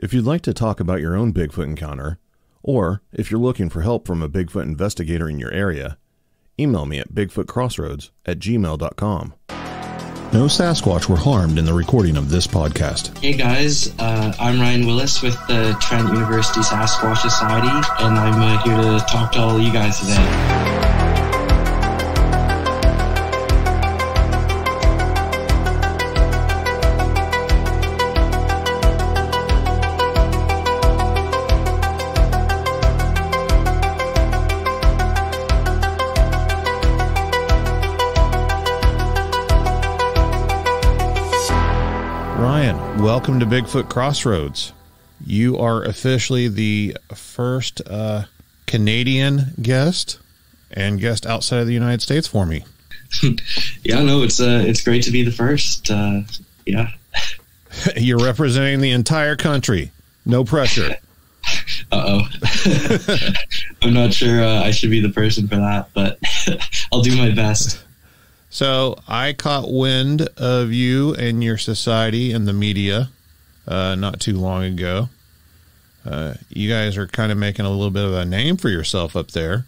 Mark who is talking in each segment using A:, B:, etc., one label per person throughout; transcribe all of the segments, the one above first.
A: If you'd like to talk about your own Bigfoot encounter, or if you're looking for help from a Bigfoot investigator in your area, email me at bigfootcrossroads@gmail.com. No Sasquatch were harmed in the recording of this podcast.
B: Hey guys, I'm Ryan Willis with the Trent University Sasquatch Society, and I'm here to talk to all of you guys today.
A: Ryan, welcome to Bigfoot Crossroads. You are officially the first Canadian guest and guest outside of the United States for me.
B: Yeah, no, it's great to be the first. Yeah.
A: You're representing the entire country. No pressure.
B: Uh-oh. I'm not sure I should be the person for that, but I'll do my best.
A: So I caught wind of you and your society in the media not too long ago. You guys are kind of making a little bit of a name for yourself up there.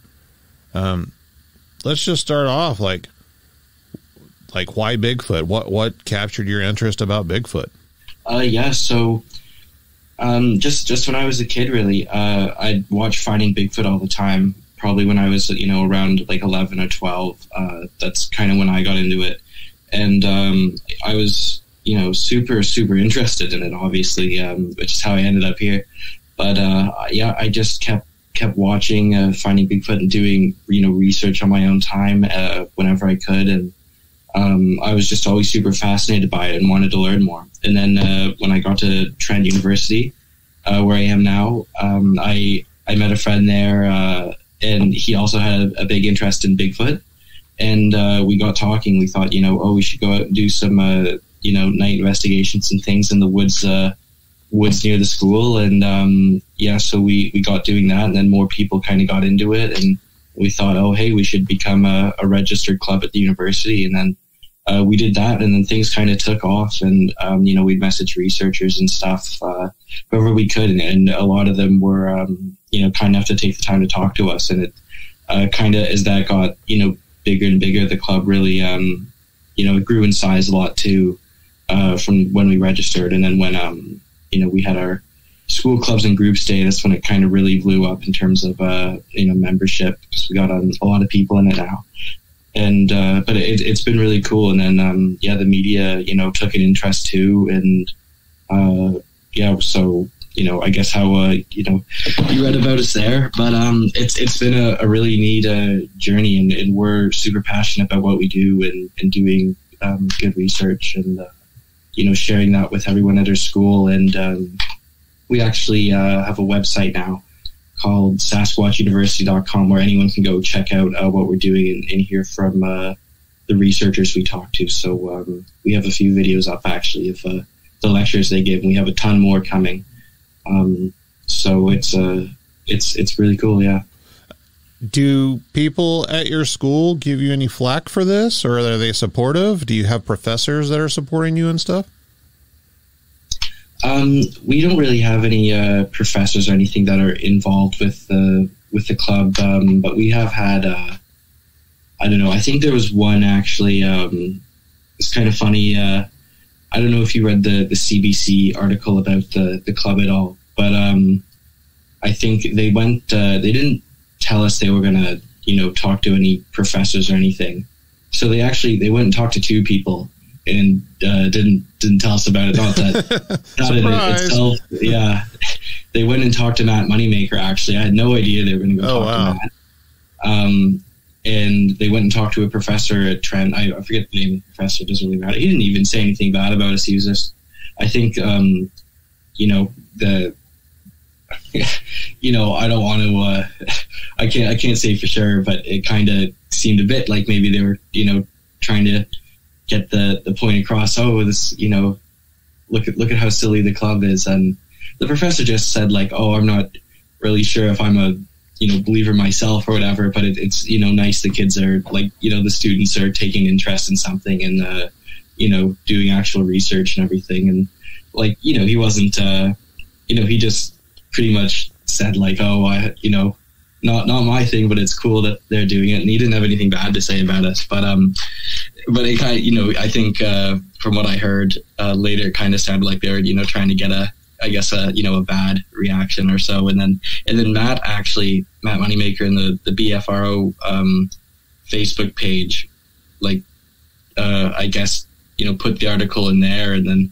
A: Let's just start off like why Bigfoot? What captured your interest about Bigfoot?
B: Yeah, so just when I was a kid, really, I'd watch Finding Bigfoot all the time. Probably when I was, around like 11 or 12, that's kind of when I got into it. And I was, super, super interested in it, obviously, which is how I ended up here. But yeah, I just kept watching Finding Bigfoot and doing, research on my own time whenever I could. And I was just always super fascinated by it and wanted to learn more. And then when I got to Trent University, where I am now, I met a friend there, and he also had a big interest in Bigfoot. And we got talking. We thought, we should go out and do some, night investigations and things in the woods near the school. And yeah, so we got doing that. And then more people kind of got into it. And we thought, oh, hey, we should become a registered club at the university. And then we did that. And then things kind of took off. And, we'd message researchers and stuff, whoever we could. And a lot of them were, kind enough to take the time to talk to us. And it kind of, as that got, bigger and bigger, the club really, it grew in size a lot too, from when we registered. And then when, we had our school clubs and groups day, that's when it kind of really blew up in terms of, membership, because we got a lot of people in it now. And, but it's been really cool. And then, the media, took an interest too. And, so, I guess how, you read about us there, but, it's been a really neat, journey, and we're super passionate about what we do and doing, good research and, sharing that with everyone at our school. And, we actually, have a website now called SasquatchUniversity.com, where anyone can go check out, what we're doing and hear from, the researchers we talk to. So, we have a few videos up actually of, the lectures they give, and we have a ton more coming. So it's really cool. Yeah.
A: Do people at your school give you any flack for this, or are they supportive? Do you have professors that are supporting you and stuff?
B: We don't really have any, professors or anything that are involved with the club. But we have had, I don't know, I think there was one actually, it's kind of funny. I don't know if you read the CBC article about the club at all, but I think they went. They didn't tell us they were gonna, talk to any professors or anything. So they went and talked to two people and didn't tell us about it. Not in itself. Yeah, they went and talked to Matt Moneymaker. Actually, I had no idea they were going to go talk to Matt. And they went and talked to a professor at Trent. I forget the name of the professor. It doesn't really matter. He didn't even say anything bad about us. He was just, I think, I don't want to, I can't say for sure, but it kind of seemed a bit like maybe they were, trying to get the point across. Oh, this, look at how silly the club is. And the professor just said like, oh, I'm not really sure if I'm a, believer myself or whatever, but it's, nice the kids are like, the students are taking interest in something and, doing actual research and everything. And like, he wasn't, he just pretty much said like, oh, not my thing, but it's cool that they're doing it. And he didn't have anything bad to say about us. But it kind of, I think from what I heard later, it kind of sounded like they were, trying to get a bad reaction or so. And then Matt Moneymaker in the BFRO Facebook page, like, I guess, put the article in there and then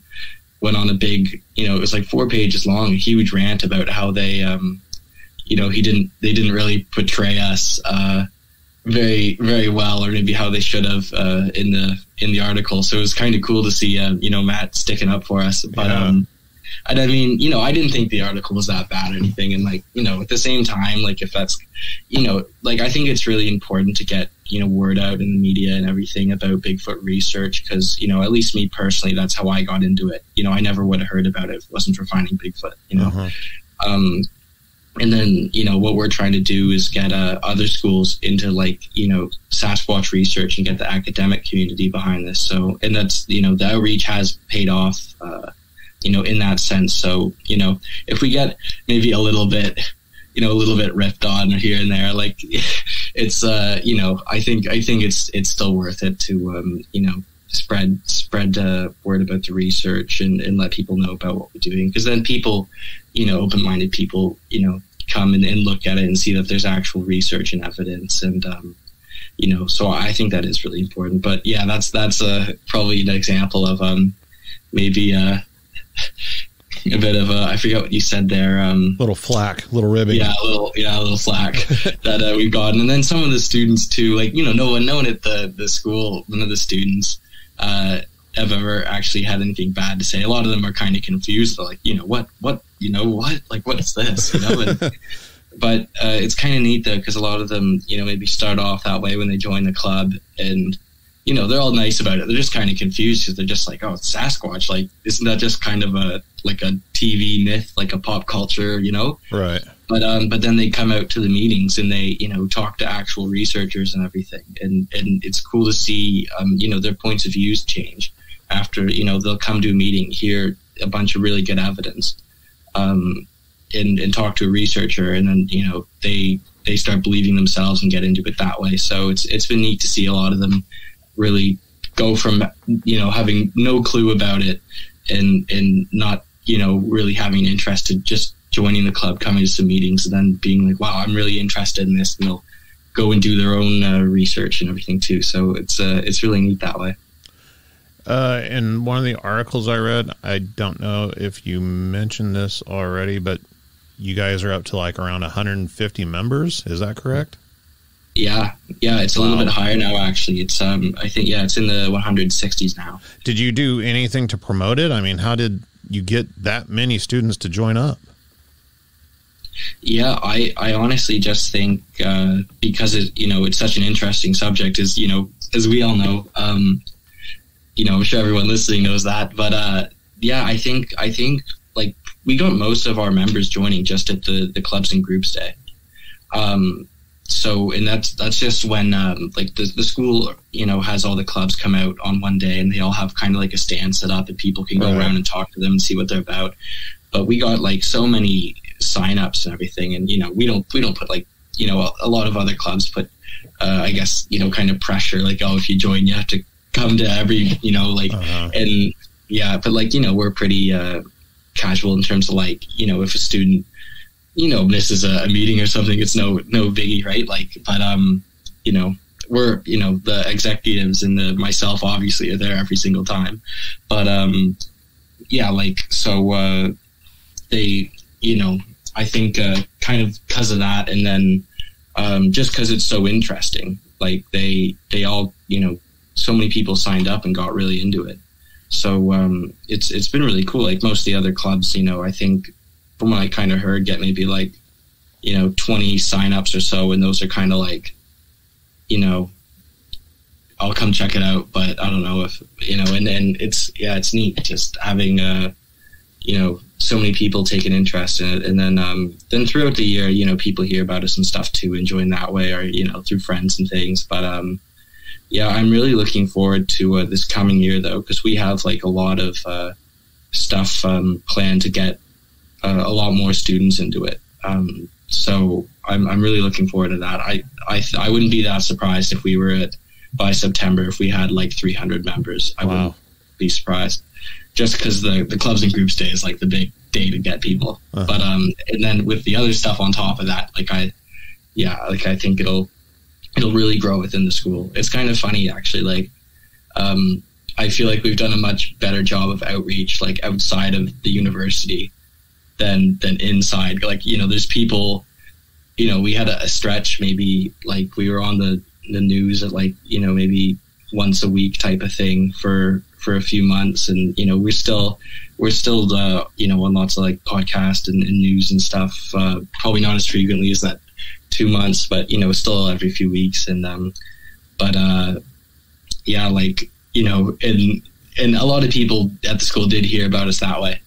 B: went on a big, it was like 4 pages long, a huge rant about how they, they didn't really portray us very, very well, or maybe how they should have in the article. So it was kind of cool to see, Matt sticking up for us. But, and I mean, I didn't think the article was that bad or anything. And like, at the same time, like if that's, like I think it's really important to get, word out in the media and everything about Bigfoot research. Cause, at least me personally, that's how I got into it. I never would have heard about it if it wasn't for finding Bigfoot, and then, what we're trying to do is get other schools into like, Sasquatch research and get the academic community behind this. So, and that's, the outreach has paid off, in that sense. So, if we get maybe a little bit ripped on here and there, like it's, I think it's still worth it to, spread word about the research and let people know about what we're doing. Because then people, open-minded people, come and look at it and see that there's actual research and evidence. And, so I think that is really important. But yeah, that's probably an example of maybe a bit of I forget what you said there.
A: Little flack, little ribbing.
B: Yeah, a little flack that we've gotten. And then some of the students too, like, no one at the school, none of the students have ever actually had anything bad to say. A lot of them are kind of confused. They're like, what, like, what is this? But it's kind of neat though, because a lot of them, maybe start off that way when they join the club, and they're all nice about it. They're just kind of confused because they're just like, oh, it's Sasquatch. Like, isn't that just kind of a TV myth, like a pop culture,
A: Right.
B: But then they come out to the meetings and they, talk to actual researchers and everything. And it's cool to see, their points of views change after, they'll come to a meeting, hear a bunch of really good evidence, and talk to a researcher. And then, they start believing themselves and get into it that way. So it's been neat to see a lot of them really go from, having no clue about it and not, really having interest to just joining the club, coming to some meetings, and then being like, wow, I'm really interested in this. And they'll go and do their own research and everything too. So it's really neat that way.
A: In one of the articles I read, I don't know if you mentioned this already, but you guys are up to like around 150 members. Is that correct?
B: Yeah, it's a little bit higher now, actually. It's I think it's in the 160s now.
A: Did you do anything to promote it? I mean, how did you get that many students to join up?
B: Yeah, I honestly just think because it's such an interesting subject, as we all know, I'm sure everyone listening knows that, but I think like we got most of our members joining just at the clubs and groups day. So, and that's just when, like the school, has all the clubs come out on one day and they all have kind of like a stand set up and people can go around and talk to them and see what they're about. But we got like so many signups and everything. And, we don't put like, a lot of other clubs put, I guess, kind of pressure, like, oh, if you join, you have to come to every, and yeah, but like, we're pretty, casual in terms of like, if a student, misses a meeting or something, it's no biggie, right? Like, but we're the executives and myself obviously are there every single time, but like, so they, I think kind of because of that, and then just because it's so interesting, like they all, so many people signed up and got really into it. So it's been really cool. Like most of the other clubs, I think from what I kind of heard, get maybe like, 20 signups or so. And those are kind of like, I'll come check it out, but I don't know if, and it's neat just having, so many people take an interest in it. And then throughout the year, people hear about us and stuff too, and join that way, or, through friends and things. But, I'm really looking forward to this coming year though, because we have like a lot of stuff planned to get a lot more students into it. So I'm really looking forward to that. I wouldn't be that surprised if we were by September, if we had like 300 members. I wouldn't be surprised, just because the clubs and groups day is like the big day to get people. But and then with the other stuff on top of that, I think it'll really grow within the school. It's kind of funny, actually. I feel like we've done a much better job of outreach, like outside of the university than inside. There's people, we had a stretch, maybe like we were on the news at maybe once a week type of thing for a few months. And, we're still on lots of like podcasts and news and stuff, probably not as frequently as that 2 months, but, still every few weeks. And, and a lot of people at the school did hear about us that way,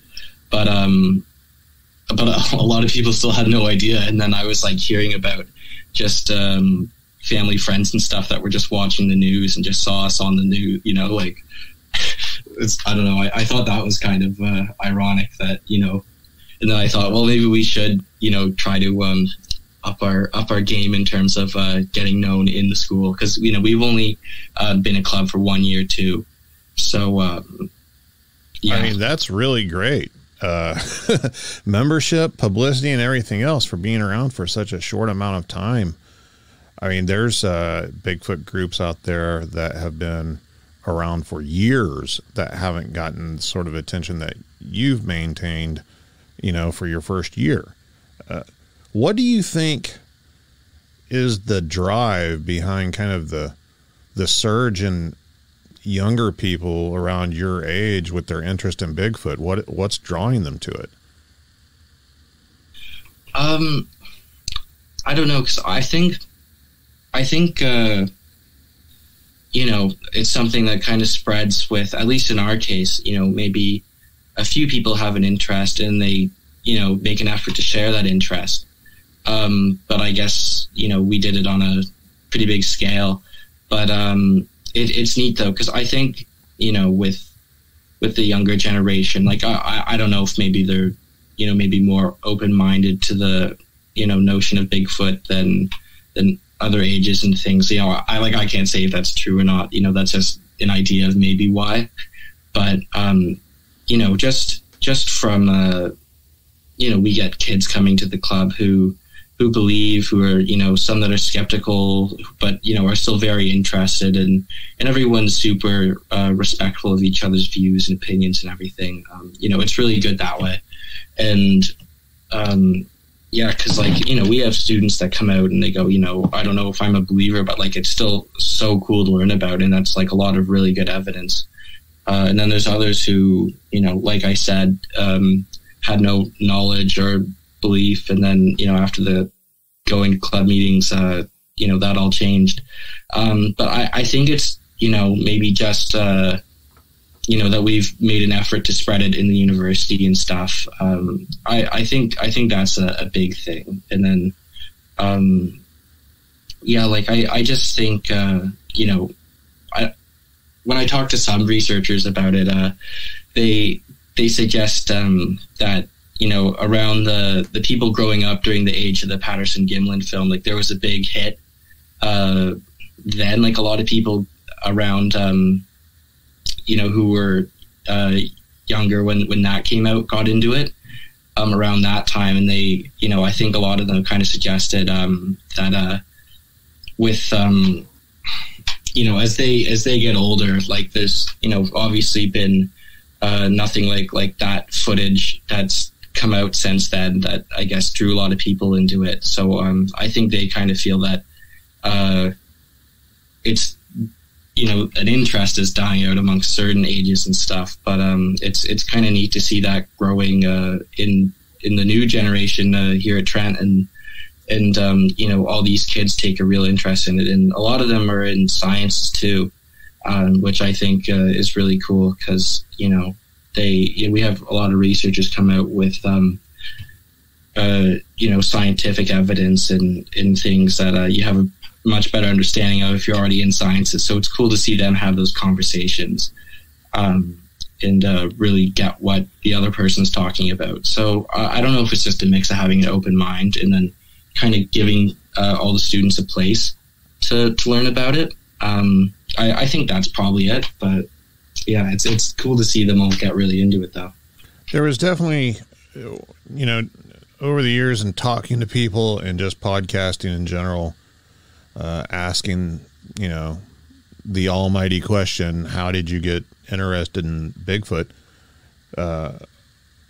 B: but a lot of people still had no idea. And then I was like hearing about just, family friends and stuff that were just watching the news and just saw us on the news, I don't know. I thought that was kind of ironic that, and then I thought, well, maybe we should, try to up our game in terms of getting known in the school, because we've only been a club for 1 year too. So yeah,
A: I mean, that's really great. Membership, publicity, and everything else for being around for such a short amount of time. I mean, there's Bigfoot groups out there that have been around for years that haven't gotten sort of attention that you've maintained, for your first year. What do you think is the drive behind kind of the surge in younger people around your age with their interest in Bigfoot? What's drawing them to it?
B: I don't know, because I think it's something that kind of spreads with, at least in our case, maybe a few people have an interest and they, make an effort to share that interest. But I guess, we did it on a pretty big scale. But it's neat, though, because I think, with the younger generation, I don't know if maybe they're, maybe more open-minded to the, notion of Bigfoot than other ages and things. I can't say if that's true or not. That's just an idea of maybe why. But, just from, we get kids coming to the club who believe, who are, some that are skeptical, but, are still very interested, and everyone's super respectful of each other's views and opinions and everything. It's really good that way. And, yeah, because, we have students that come out and they go, I don't know if I'm a believer, but, it's still so cool to learn about, and that's, a lot of really good evidence. And then there's others who, like I said, had no knowledge or belief, and then, after the going to club meetings, that all changed. But I think it's, maybe just, that we've made an effort to spread it in the university and stuff. I think that's a big thing. And then, I just think, when I talk to some researchers about it, they suggest that, around the people growing up during the age of the Patterson-Gimlin film, there was a big hit then, a lot of people around, who were younger when that came out got into it around that time. And they, I think a lot of them kind of suggested that with, as they get older, there's, obviously been nothing like that footage that's come out since then that I guess drew a lot of people into it. So I think they kind of feel that it's, an interest is dying out amongst certain ages and stuff, but it's kind of neat to see that growing in the new generation here at Trent, and all these kids take a real interest in it, and a lot of them are in science too, which I think is really cool, because we have a lot of researchers come out with scientific evidence and things that you have a much better understanding of if you're already in sciences. So it's cool to see them have those conversations. really get what the other person's talking about. So I don't know if it's just a mix of having an open mind and then kind of giving all the students a place to learn about it. I think that's probably it, but yeah, it's cool to see them all get really into it though.
A: There was definitely, over the years and talking to people and just podcasting in general, asking, the almighty question, how did you get interested in Bigfoot? The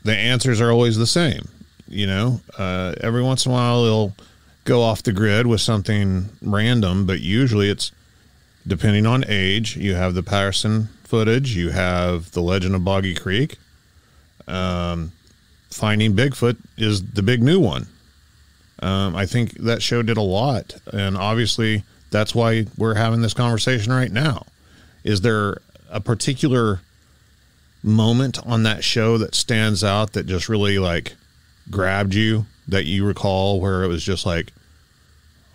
A: answers are always the same. Every once in a while they'll go off the grid with something random, but usually it's depending on age. You have the Patterson footage, you have the Legend of Boggy Creek. Finding Bigfoot is the big new one. I think that show did a lot, and obviously that's why we're having this conversation right now. Is there a particular moment on that show that stands out that just really like grabbed you, that you recall, where it was just like,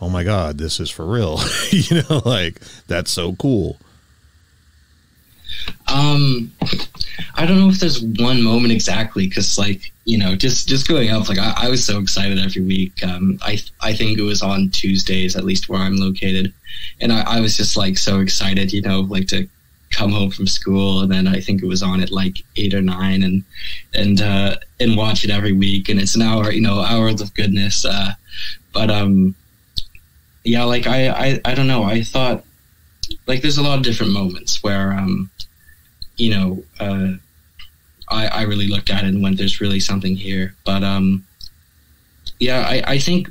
A: oh my God, this is for real? Like, that's so cool.
B: I don't know if there's one moment exactly, because just going up, I was so excited every week. I think it was on Tuesdays, at least where I'm located, and I was just so excited, to come home from school, and then I think it was on at 8 or 9, and watch it every week, and it's an hour, hours of goodness. But yeah, I don't know. I thought there's a lot of different moments where I really looked at it and went, there's really something here. But yeah, I think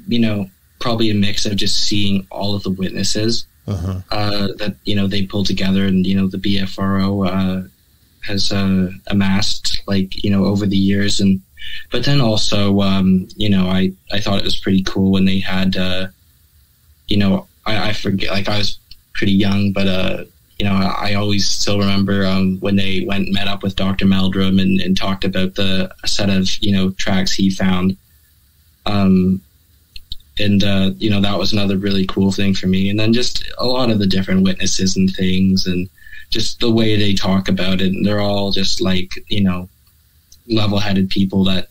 B: probably a mix of just seeing all of the witnesses that they pulled together, and the BFRO has amassed over the years, but then also I thought it was pretty cool when they had I forget, I was pretty young, but I always still remember when they went and met up with Dr. Meldrum and talked about a set of tracks he found. That was another really cool thing for me. And then just a lot of the different witnesses and things, and just the way they talk about it. And they're all just level-headed people that,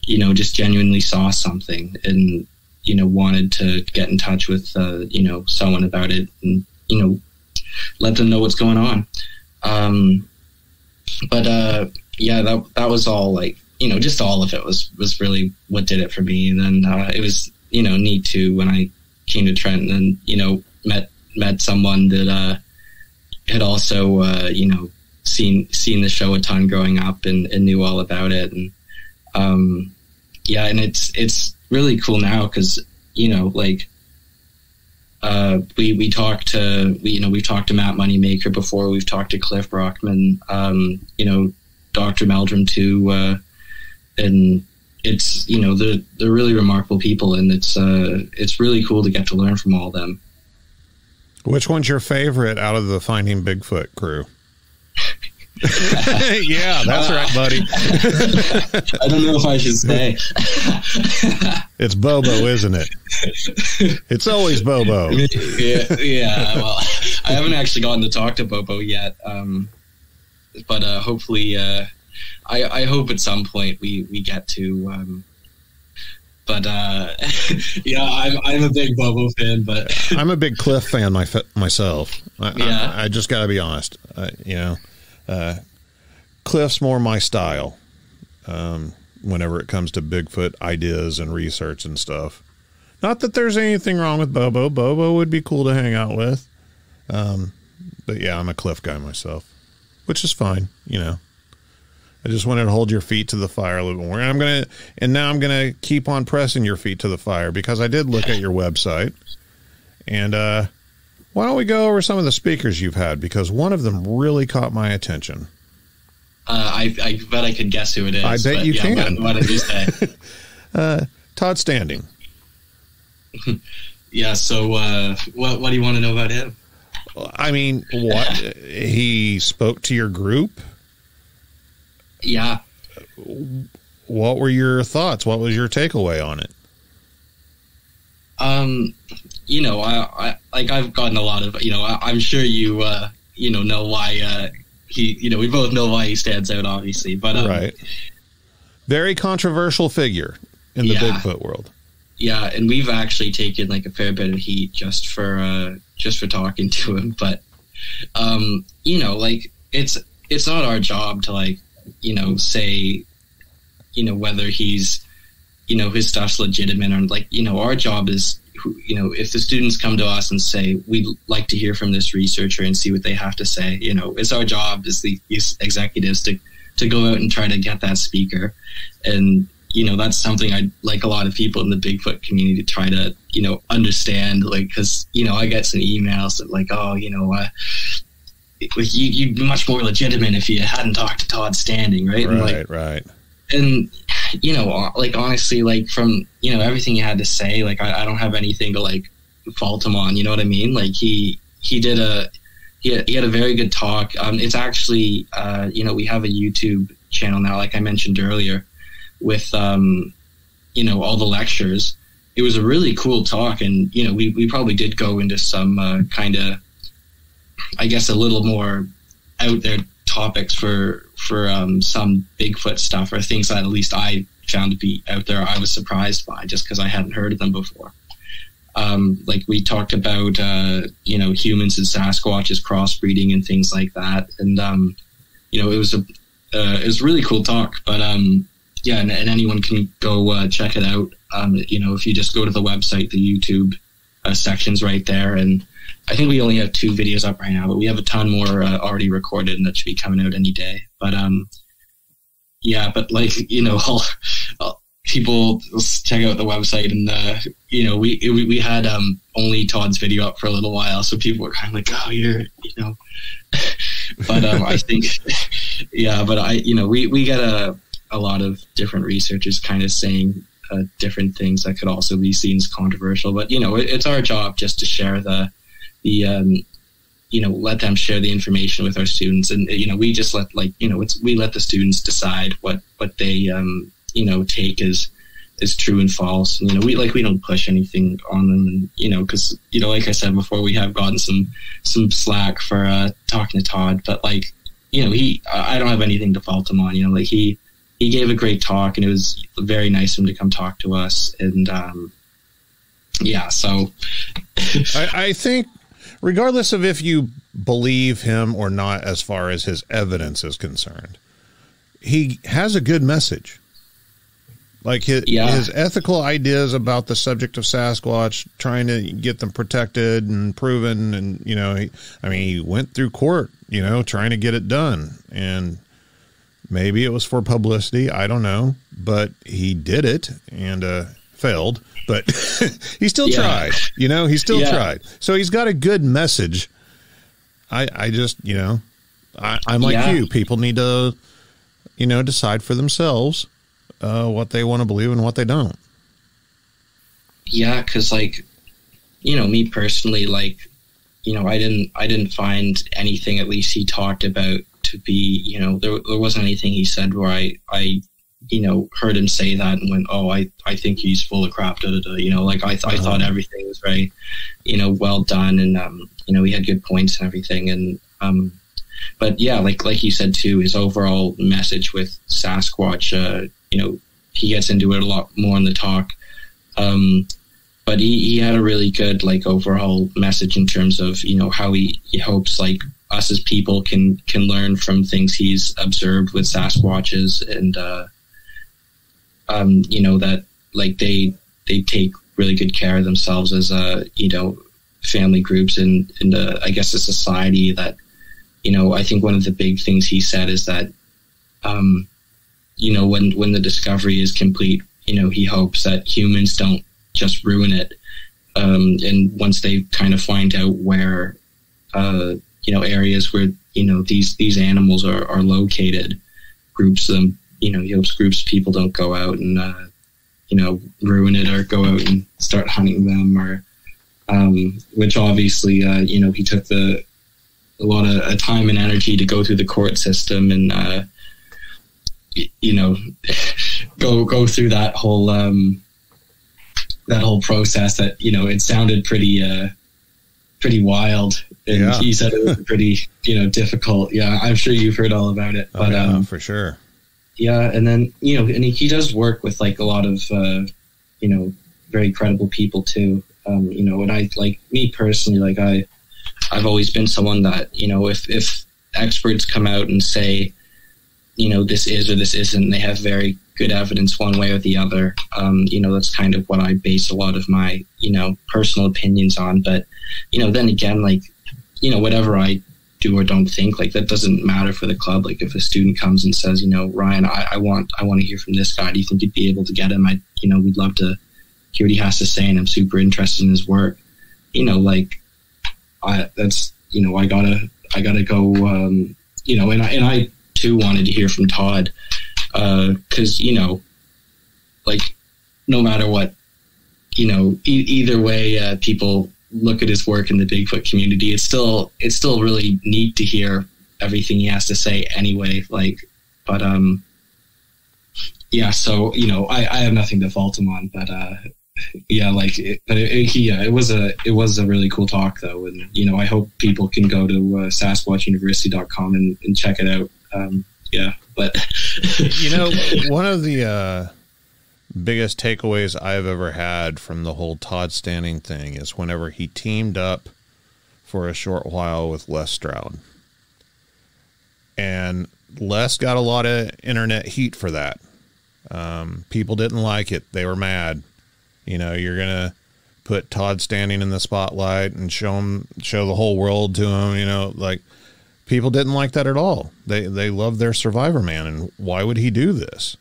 B: just genuinely saw something and, wanted to get in touch with, someone about it and, let them know what's going on. Yeah, that was all just all of it was really what did it for me. And then it was, neat too when I came to Trent and, met someone that had also, seen the show a ton growing up and knew all about it. And yeah, and it's really cool now because, we talked to, we've talked to Matt Moneymaker before. We've talked to Cliff Brockman, Dr. Meldrum too. And it's, they're really remarkable people, and it's really cool to get to learn from all of them.
A: Which one's your favorite out of the Finding Bigfoot crew? Yeah, that's right, buddy.
B: I don't know if I should say.
A: It's Bobo, isn't it? It's always Bobo.
B: Yeah. Well, I haven't actually gotten to talk to Bobo yet, but hopefully, I hope at some point we get to. But yeah, I'm a big Bobo fan, but
A: I'm a big Cliff fan myself. I just got to be honest. Cliff's more my style whenever it comes to Bigfoot ideas and research and stuff. Not that there's anything wrong with Bobo. Bobo would be cool to hang out with. But yeah, I'm a Cliff guy myself, which is fine. I just wanted to hold your feet to the fire a little more. And now I'm going to keep on pressing your feet to the fire, because I did look at your website. And why don't we go over some of the speakers you've had, because one of them really caught my attention.
B: I bet I could guess who it is.
A: I bet you can.
B: What did you say?
A: Todd Standing.
B: Yeah, so what do you want to know about him?
A: I mean, what? He spoke to your group?
B: Yeah.
A: What were your thoughts? What was your takeaway on it? I've gotten a lot of, I'm sure you, know why
B: we both know why he stands out, obviously, but
A: right. Very controversial figure in the Bigfoot world. Yeah,
B: and we've actually taken like a fair bit of heat just for talking to him. But like it's not our job to like say whether he's his stuff's legitimate or like our job is if the students come to us and say we'd like to hear from this researcher and see what they have to say, it's our job as the executives to go out and try to get that speaker. And that's something I'd like a lot of people in the Bigfoot community to try to, understand, like, because, I get some emails that like, oh, you'd be much more legitimate if you hadn't talked to Todd Standing, right?
A: Right.
B: And, like, honestly, like, from, everything you had to say, like, I don't have anything to, like, fault him on, you know what I mean? Like, he had a very good talk. It's actually, we have a YouTube channel now, like I mentioned earlier, with all the lectures. It was a really cool talk, and we probably did go into some kind of, I guess, a little more out there topics for some Bigfoot stuff, or things that at least I found to be out there I was surprised by just because I hadn't heard of them before. Like we talked about humans and Sasquatches crossbreeding and things like that, and it was a really cool talk. But and anyone can go check it out. If you just go to the website, the YouTube section's right there. And I think we only have 2 videos up right now, but we have a ton more already recorded, and that should be coming out any day. But but like people check out the website, and we had only Todd's video up for a little while, so people were kind of like, oh, but I think we get a lot of different researchers kind of saying different things that could also be seen as controversial, but it's our job just to share the let them share the information with our students, and we just let we let the students decide what they take as true and false. And, we don't push anything on them, and because like I said before, we have gotten some slack for talking to Todd, but like I don't have anything to fault him on. Like he gave a great talk, and it was very nice of him to come talk to us. And so
A: I think regardless of if you believe him or not, as far as his evidence is concerned, he has a good message. Like his ethical ideas about the subject of Sasquatch, trying to get them protected and proven. And, he went through court, trying to get it done. And maybe it was for publicity. I don't know. But he did it and failed. But he still tried. He still tried. So he's got a good message. I just, I'm like you. People need to, decide for themselves what they want to believe and what they don't.
B: Yeah, because me personally, I didn't find anything, at least he talked about, to be, there wasn't anything he said where I heard him say that and went, oh, I think he's full of crap. I thought everything was very, well done, and he had good points and everything. And but yeah, like you said too, his overall message with Sasquatch, he gets into it a lot more in the talk. But he had a really good overall message in terms of how he hopes us as people can learn from things he's observed with Sasquatches, and that they take really good care of themselves as family groups and I guess a society that I think one of the big things he said is that when the discovery is complete, he hopes that humans don't just ruin it, and once they kind of find out where areas where these animals are located, groups them. He hopes groups of people don't go out and ruin it or go out and start hunting them, or which obviously he took a lot of time and energy to go through the court system and go through that whole. That whole process that, it sounded pretty pretty wild. And he said it was pretty, difficult. Yeah, I'm sure you've heard all about it. But
A: for sure.
B: Yeah, and then, and he does work with like a lot of, very credible people too. And I, like, me personally, like I've always been someone that, if experts come out and say, this is or this isn't, they have very good evidence one way or the other. That's kind of what I base a lot of my, personal opinions on. But, then again, like, whatever I do or don't think, like, that doesn't matter for the club. Like, if a student comes and says, Ryan, I want to hear from this guy. Do you think you'd be able to get him? We'd love to hear what he has to say, and I'm super interested in his work. I gotta go, and I too wanted to hear from Todd, cause, like, no matter what, either way, people look at his work in the Bigfoot community, it's still really neat to hear everything he has to say anyway. Like, but, yeah, so, I have nothing to fault him on, but, yeah, like, it was a really cool talk though. And, I hope people can go to SasquatchUniversity.com and check it out. Yeah, but
A: one of the biggest takeaways I've ever had from the whole Todd Standing thing is whenever he teamed up for a short while with Les Stroud. And Les got a lot of internet heat for that. People didn't like it. They were mad. You're going to put Todd Standing in the spotlight and show the whole world to him, like, people didn't like that at all. They love their Survivor Man, and why would he do this?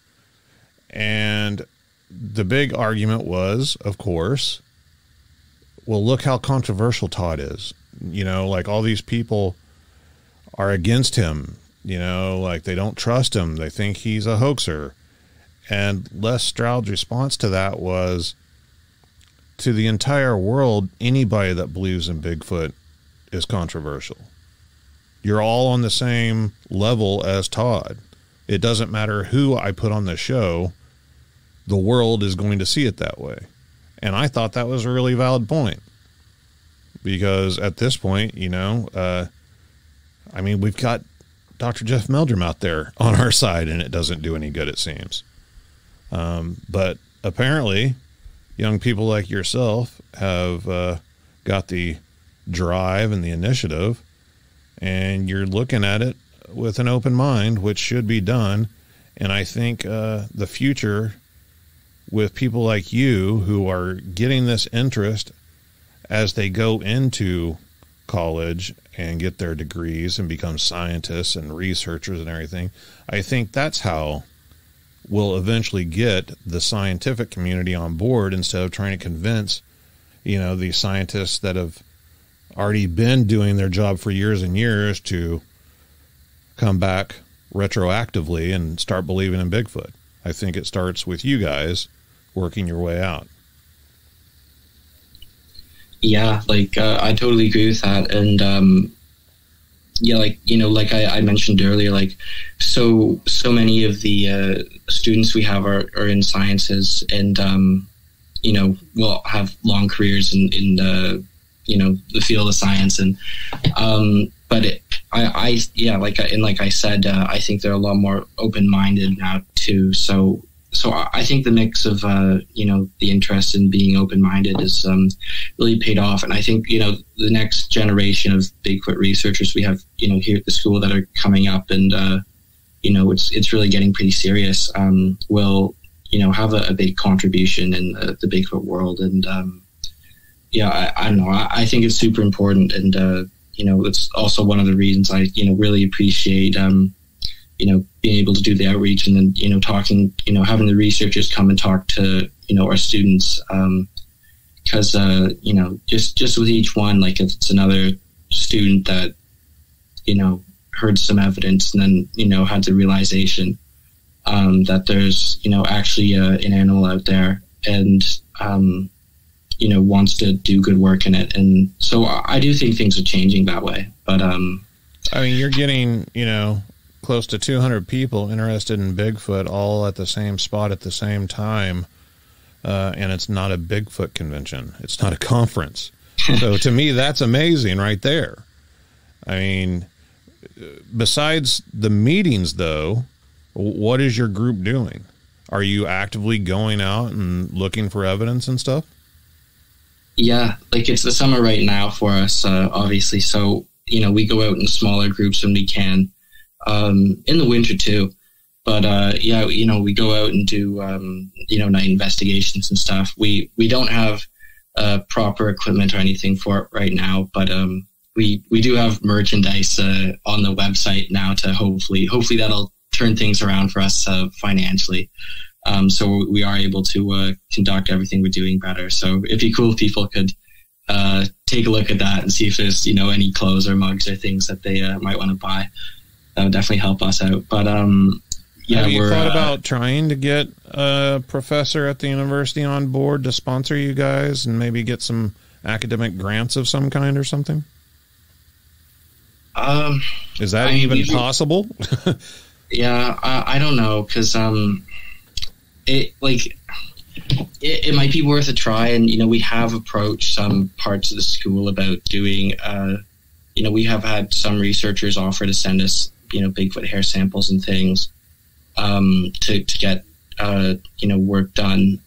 A: And the big argument was, of course, well, look how controversial Todd is. Like, all these people are against him, like, they don't trust him. They think he's a hoaxer. And Les Stroud's response to that was, to the entire world, anybody that believes in Bigfoot is controversial. You're all on the same level as Todd. It doesn't matter who I put on the show, the world is going to see it that way. And I thought that was a really valid point. Because at this point, we've got Dr. Jeff Meldrum out there on our side, and it doesn't do any good, it seems. But apparently, young people like yourself have got the drive and the initiative, and you're looking at it with an open mind, which should be done. And I think the future with people like you who are getting this interest as they go into college and get their degrees and become scientists and researchers and everything, I think that's how we'll eventually get the scientific community on board, instead of trying to convince, these scientists that have already been doing their job for years and years to come back retroactively and start believing in Bigfoot. I think it starts with you guys working your way out.
B: Yeah, like, I totally agree with that. And, yeah, like, like I mentioned earlier, like, so many of the students we have are in sciences, and, will have long careers in the field of science. And, but like I said, I think they're a lot more open-minded now too. So I think the mix of, the interest in being open-minded is really paid off. And I think, the next generation of Bigfoot researchers we have, here at the school that are coming up, and, it's really getting pretty serious, will, have a big contribution in the Bigfoot world. And, I don't know. I think it's super important. And, it's also one of the reasons I, really appreciate, being able to do the outreach, and then, talking, having the researchers come and talk to, our students. Cause, just with each one, like, if it's another student that, heard some evidence and then, had the realization, that there's, actually, an animal out there, and, wants to do good work in it. And so I do think things are changing that way. But,
A: you're getting, close to 200 people interested in Bigfoot all at the same spot at the same time. And it's not a Bigfoot convention. It's not a conference. So to me, that's amazing right there. I mean, besides the meetings, though, what is your group doing? Are you actively going out and looking for evidence and stuff?
B: Yeah, like it's the summer right now for us, obviously. So, we go out in smaller groups when we can, in the winter too. But, we go out and do, night investigations and stuff. We don't have proper equipment or anything for it right now, but we do have merchandise on the website now to hopefully that'll turn things around for us financially. So we are able to conduct everything we're doing better. So it'd be cool if people could take a look at that and see if there's any clothes or mugs or things that they might want to buy. That would definitely help us out. But have
A: you thought about trying to get a professor at the university on board to sponsor you guys and maybe get some academic grants of some kind or something? Is that even possible?
B: Yeah, I don't know, because it might be worth a try, and we have approached some parts of the school about doing. We have had some researchers offer to send us Bigfoot hair samples and things to get work done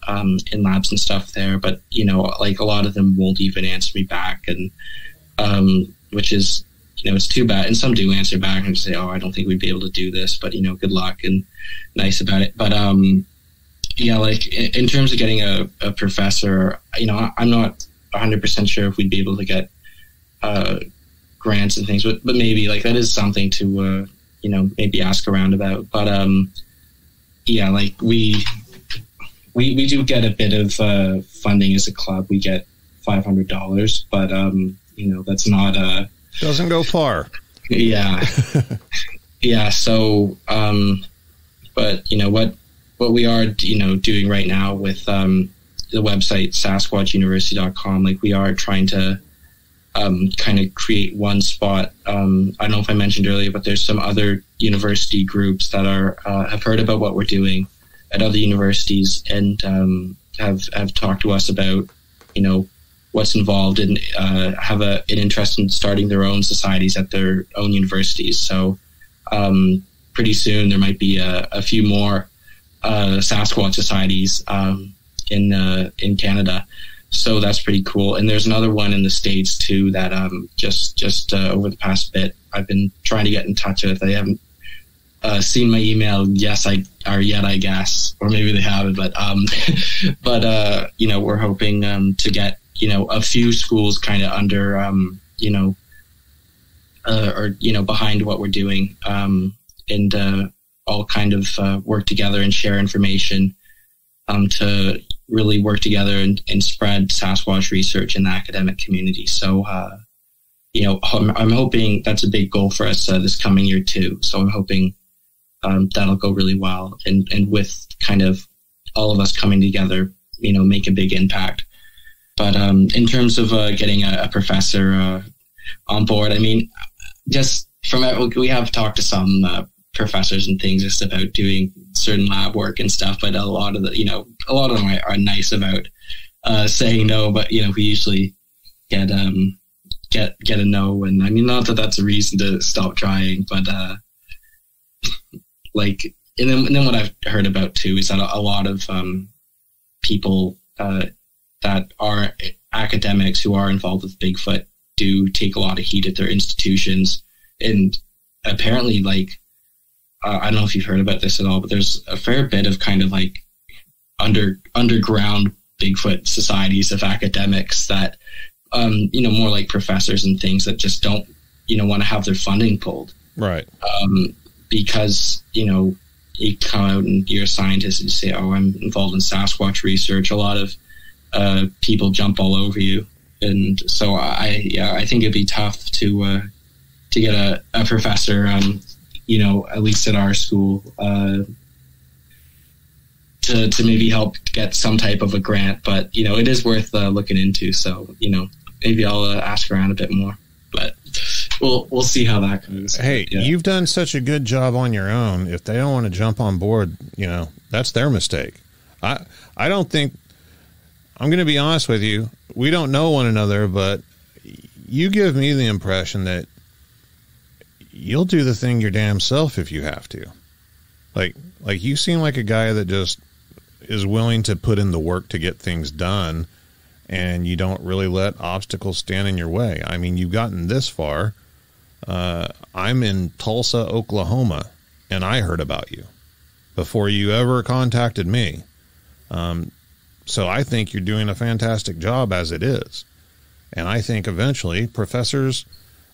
B: in labs and stuff there, but a lot of them won't even answer me back, and which is. It's too bad. And some do answer back and say, "Oh, I don't think we'd be able to do this," but good luck and nice about it. But in terms of getting a professor, I'm not 100% sure if we'd be able to get grants and things, but maybe that is something to maybe ask around about. But we do get a bit of funding as a club. We get $500, but that's not
A: doesn't go far.
B: Yeah. Yeah. So, but what we are, doing right now with, the website sasquatchuniversity.com, we are trying to, kind of create one spot. I don't know if I mentioned earlier, but there's some other university groups that have heard about what we're doing at other universities and, have talked to us about, what's involved and have an interest in starting their own societies at their own universities. So pretty soon there might be a few more Sasquatch societies in Canada. So that's pretty cool. And there's another one in the States too that just over the past bit I've been trying to get in touch with. I haven't seen my email yet, I guess, or maybe they haven't. But we're hoping to get a few schools kind of under, behind what we're doing, and all kind of work together and share information to really work together and spread Sasquatch research in the academic community. So, I'm hoping that's a big goal for us this coming year too. So I'm hoping that'll go really well, and with kind of all of us coming together, make a big impact. But in terms of getting a professor on board, I mean, just we have talked to some professors and things just about doing certain lab work and stuff, but a lot of them are nice about saying no. But we usually get a no, and I mean, not that that's a reason to stop trying, but and then what I've heard about too is that a lot of people that are academics who are involved with Bigfoot do take a lot of heat at their institutions. And apparently, I don't know if you've heard about this at all, but there's a fair bit of kind of underground Bigfoot societies of academics that, more like professors and things that just don't, want to have their funding pulled.
A: Right.
B: Because, you come out and you're a scientist and you say, "Oh, I'm involved in Sasquatch research." A lot of people jump all over you, and so I think it'd be tough to get a professor, at least at our school, to maybe help get some type of a grant. But it is worth looking into. So maybe I'll ask around a bit more, but we'll see how that goes.
A: Hey, You've done such a good job on your own. If they don't want to jump on board, that's their mistake. I don't think I'm going to be honest with you. We don't know one another, but you give me the impression that you'll do the thing your damn self if you have to. Like you seem like a guy that just is willing to put in the work to get things done, and you don't really let obstacles stand in your way. I mean, you've gotten this far. I'm in Tulsa, Oklahoma, and I heard about you before you ever contacted me. So I think you're doing a fantastic job as it is. And I think eventually professors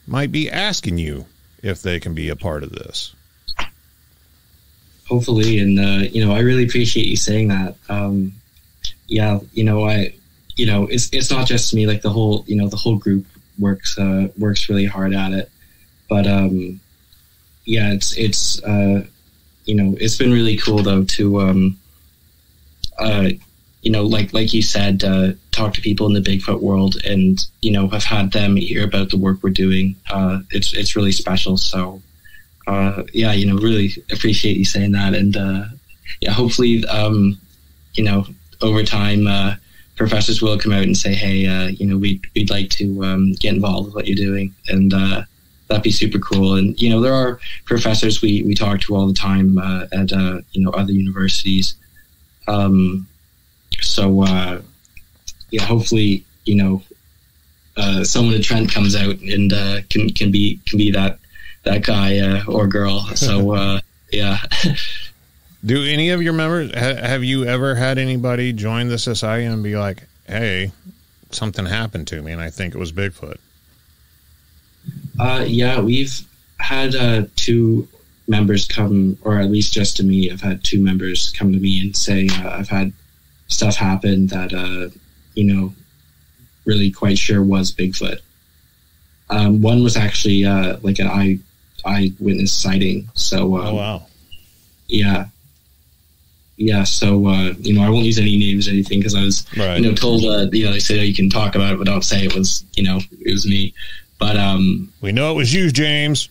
A: might be asking you if they can be a part of this.
B: Hopefully. And, I really appreciate you saying that. It's not just me, like the whole group works really hard at it. But, it's been really cool though to, like you said, talk to people in the Bigfoot world and, have had them hear about the work we're doing. It's really special. So, really appreciate you saying that. And, hopefully, over time, professors will come out and say, hey, we'd like to get involved with what you're doing. And that'd be super cool. And, there are professors we talk to all the time at, other universities. Hopefully, someone at Trent comes out and can be that guy or girl. So,
A: Do any of your members, have you ever had anybody join the society and be like, hey, something happened to me and I think it was Bigfoot?
B: We've had 2 members come, or at least just to me, I've had 2 members come to me and say, I've had stuff happen that, really quite sure was Bigfoot. One was actually like an eyewitness sighting. So,
A: oh, wow.
B: Yeah. So, I won't use any names or anything because I was, told, they said, oh, you can talk about it, but don't say it was, it was me. But,
A: we know it was you, James.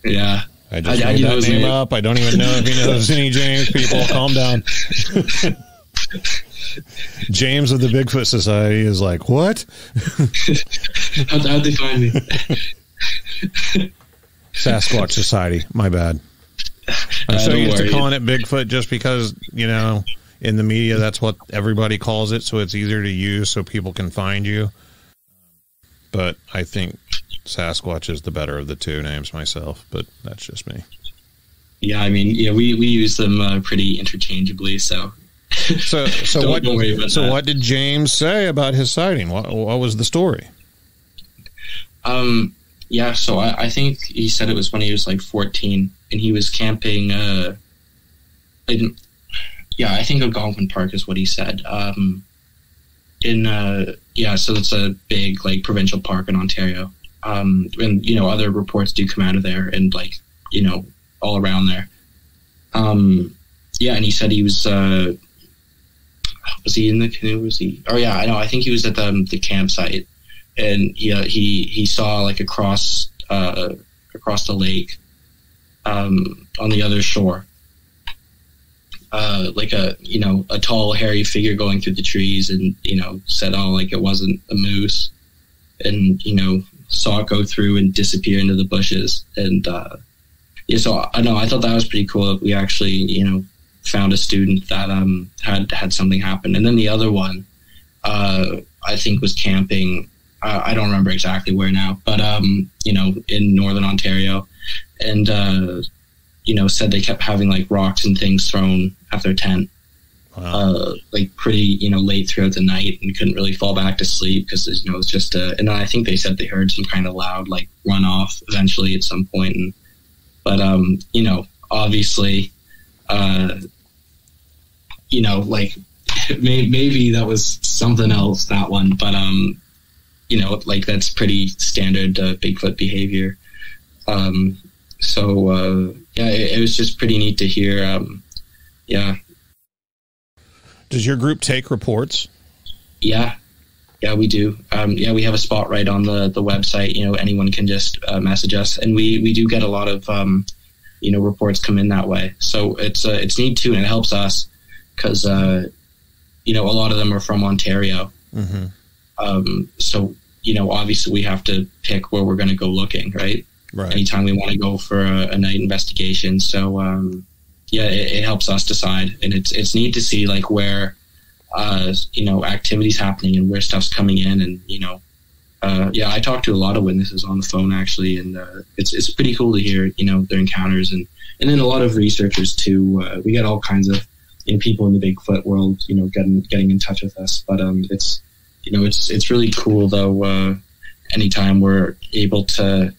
B: Yeah.
A: I just made that name up. I don't even know if he knows any James people. Calm down. James of the Bigfoot Society is like, what?
B: How'd they find me?
A: Sasquatch Society. My bad. I'm so used to calling it Bigfoot just because, in the media, that's what everybody calls it. So it's easier to use so people can find you. But I think Sasquatch is the better of the 2 names myself, but that's just me. Yeah, I mean,
B: we use them pretty interchangeably, so
A: what did James say about his sighting? What was the story?
B: So I think he said it was when he was like 14 and he was camping, I think Algonquin Park is what he said. So it's a big like provincial park in Ontario. And other reports do come out of there and like, all around there. And he said he was he in the canoe? I think he was at the campsite, and he saw like across the lake, on the other shore, like a tall hairy figure going through the trees, and said, oh, like it wasn't a moose, and saw it go through and disappear into the bushes, and so I thought that was pretty cool. We actually found a student that had something happen. And then the other one I think was camping, I don't remember exactly where now, but in northern Ontario, and said they kept having like rocks and things thrown at their tent. Wow. Like pretty late throughout the night, and couldn't really fall back to sleep because it was just and I think they said they heard some kind of loud like runoff eventually at some point, but obviously like maybe that was something else, that one, but like that's pretty standard Bigfoot behavior. It was just pretty neat to hear.
A: Does your group take reports?
B: Yeah, we do. We have a spot right on the website. Anyone can just message us, and we do get a lot of reports come in that way. So it's neat too, and it helps us because a lot of them are from Ontario. So, obviously we have to pick where we're going to go looking, right? Anytime we want to go for a night investigation. So, it helps us decide. And it's neat to see like where, activity's happening and where stuff's coming in. And, I talked to a lot of witnesses on the phone actually. And it's pretty cool to hear, their encounters and then a lot of researchers too. We get all kinds of people in the Bigfoot world, getting in touch with us. But it's really cool though. Anytime we're able to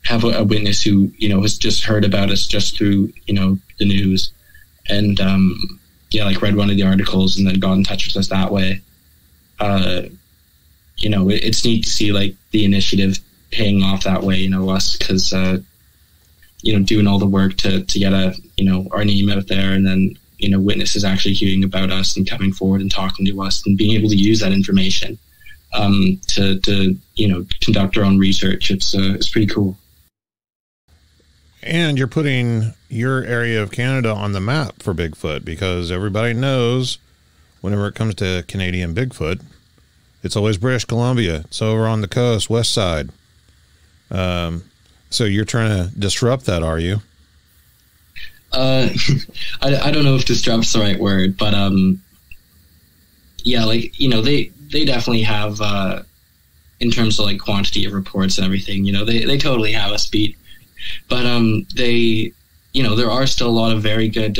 B: have a witness who has just heard about us just through the news, and like read one of the articles and then got in touch with us that way. It's neat to see like the initiative paying off that way. Us because doing all the work to get our name out there, and then witnesses actually hearing about us and coming forward and talking to us and being able to use that information to conduct our own research. It's pretty cool.
A: And you're putting your area of Canada on the map for Bigfoot, because everybody knows whenever it comes to Canadian Bigfoot, it's always British Columbia. It's over on the coast, west side. So you're trying to disrupt that, are you?
B: I don't know if disrupt's the right word, but they definitely have in terms of like quantity of reports and everything. They totally have us beat. But there are still a lot of very good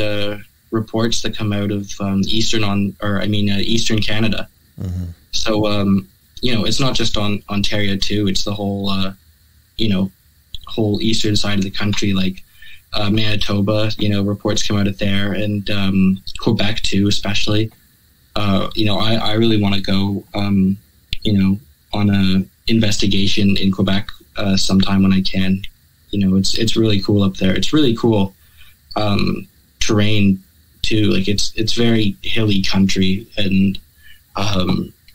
B: reports that come out of Eastern Canada. So it's not just on Ontario too. It's the whole whole eastern side of the country, like Manitoba. Reports come out of there, and Quebec too, especially. I really want to go on a investigation in Quebec sometime when I can. It's really cool up there. It's really cool terrain too. Like it's very hilly country, and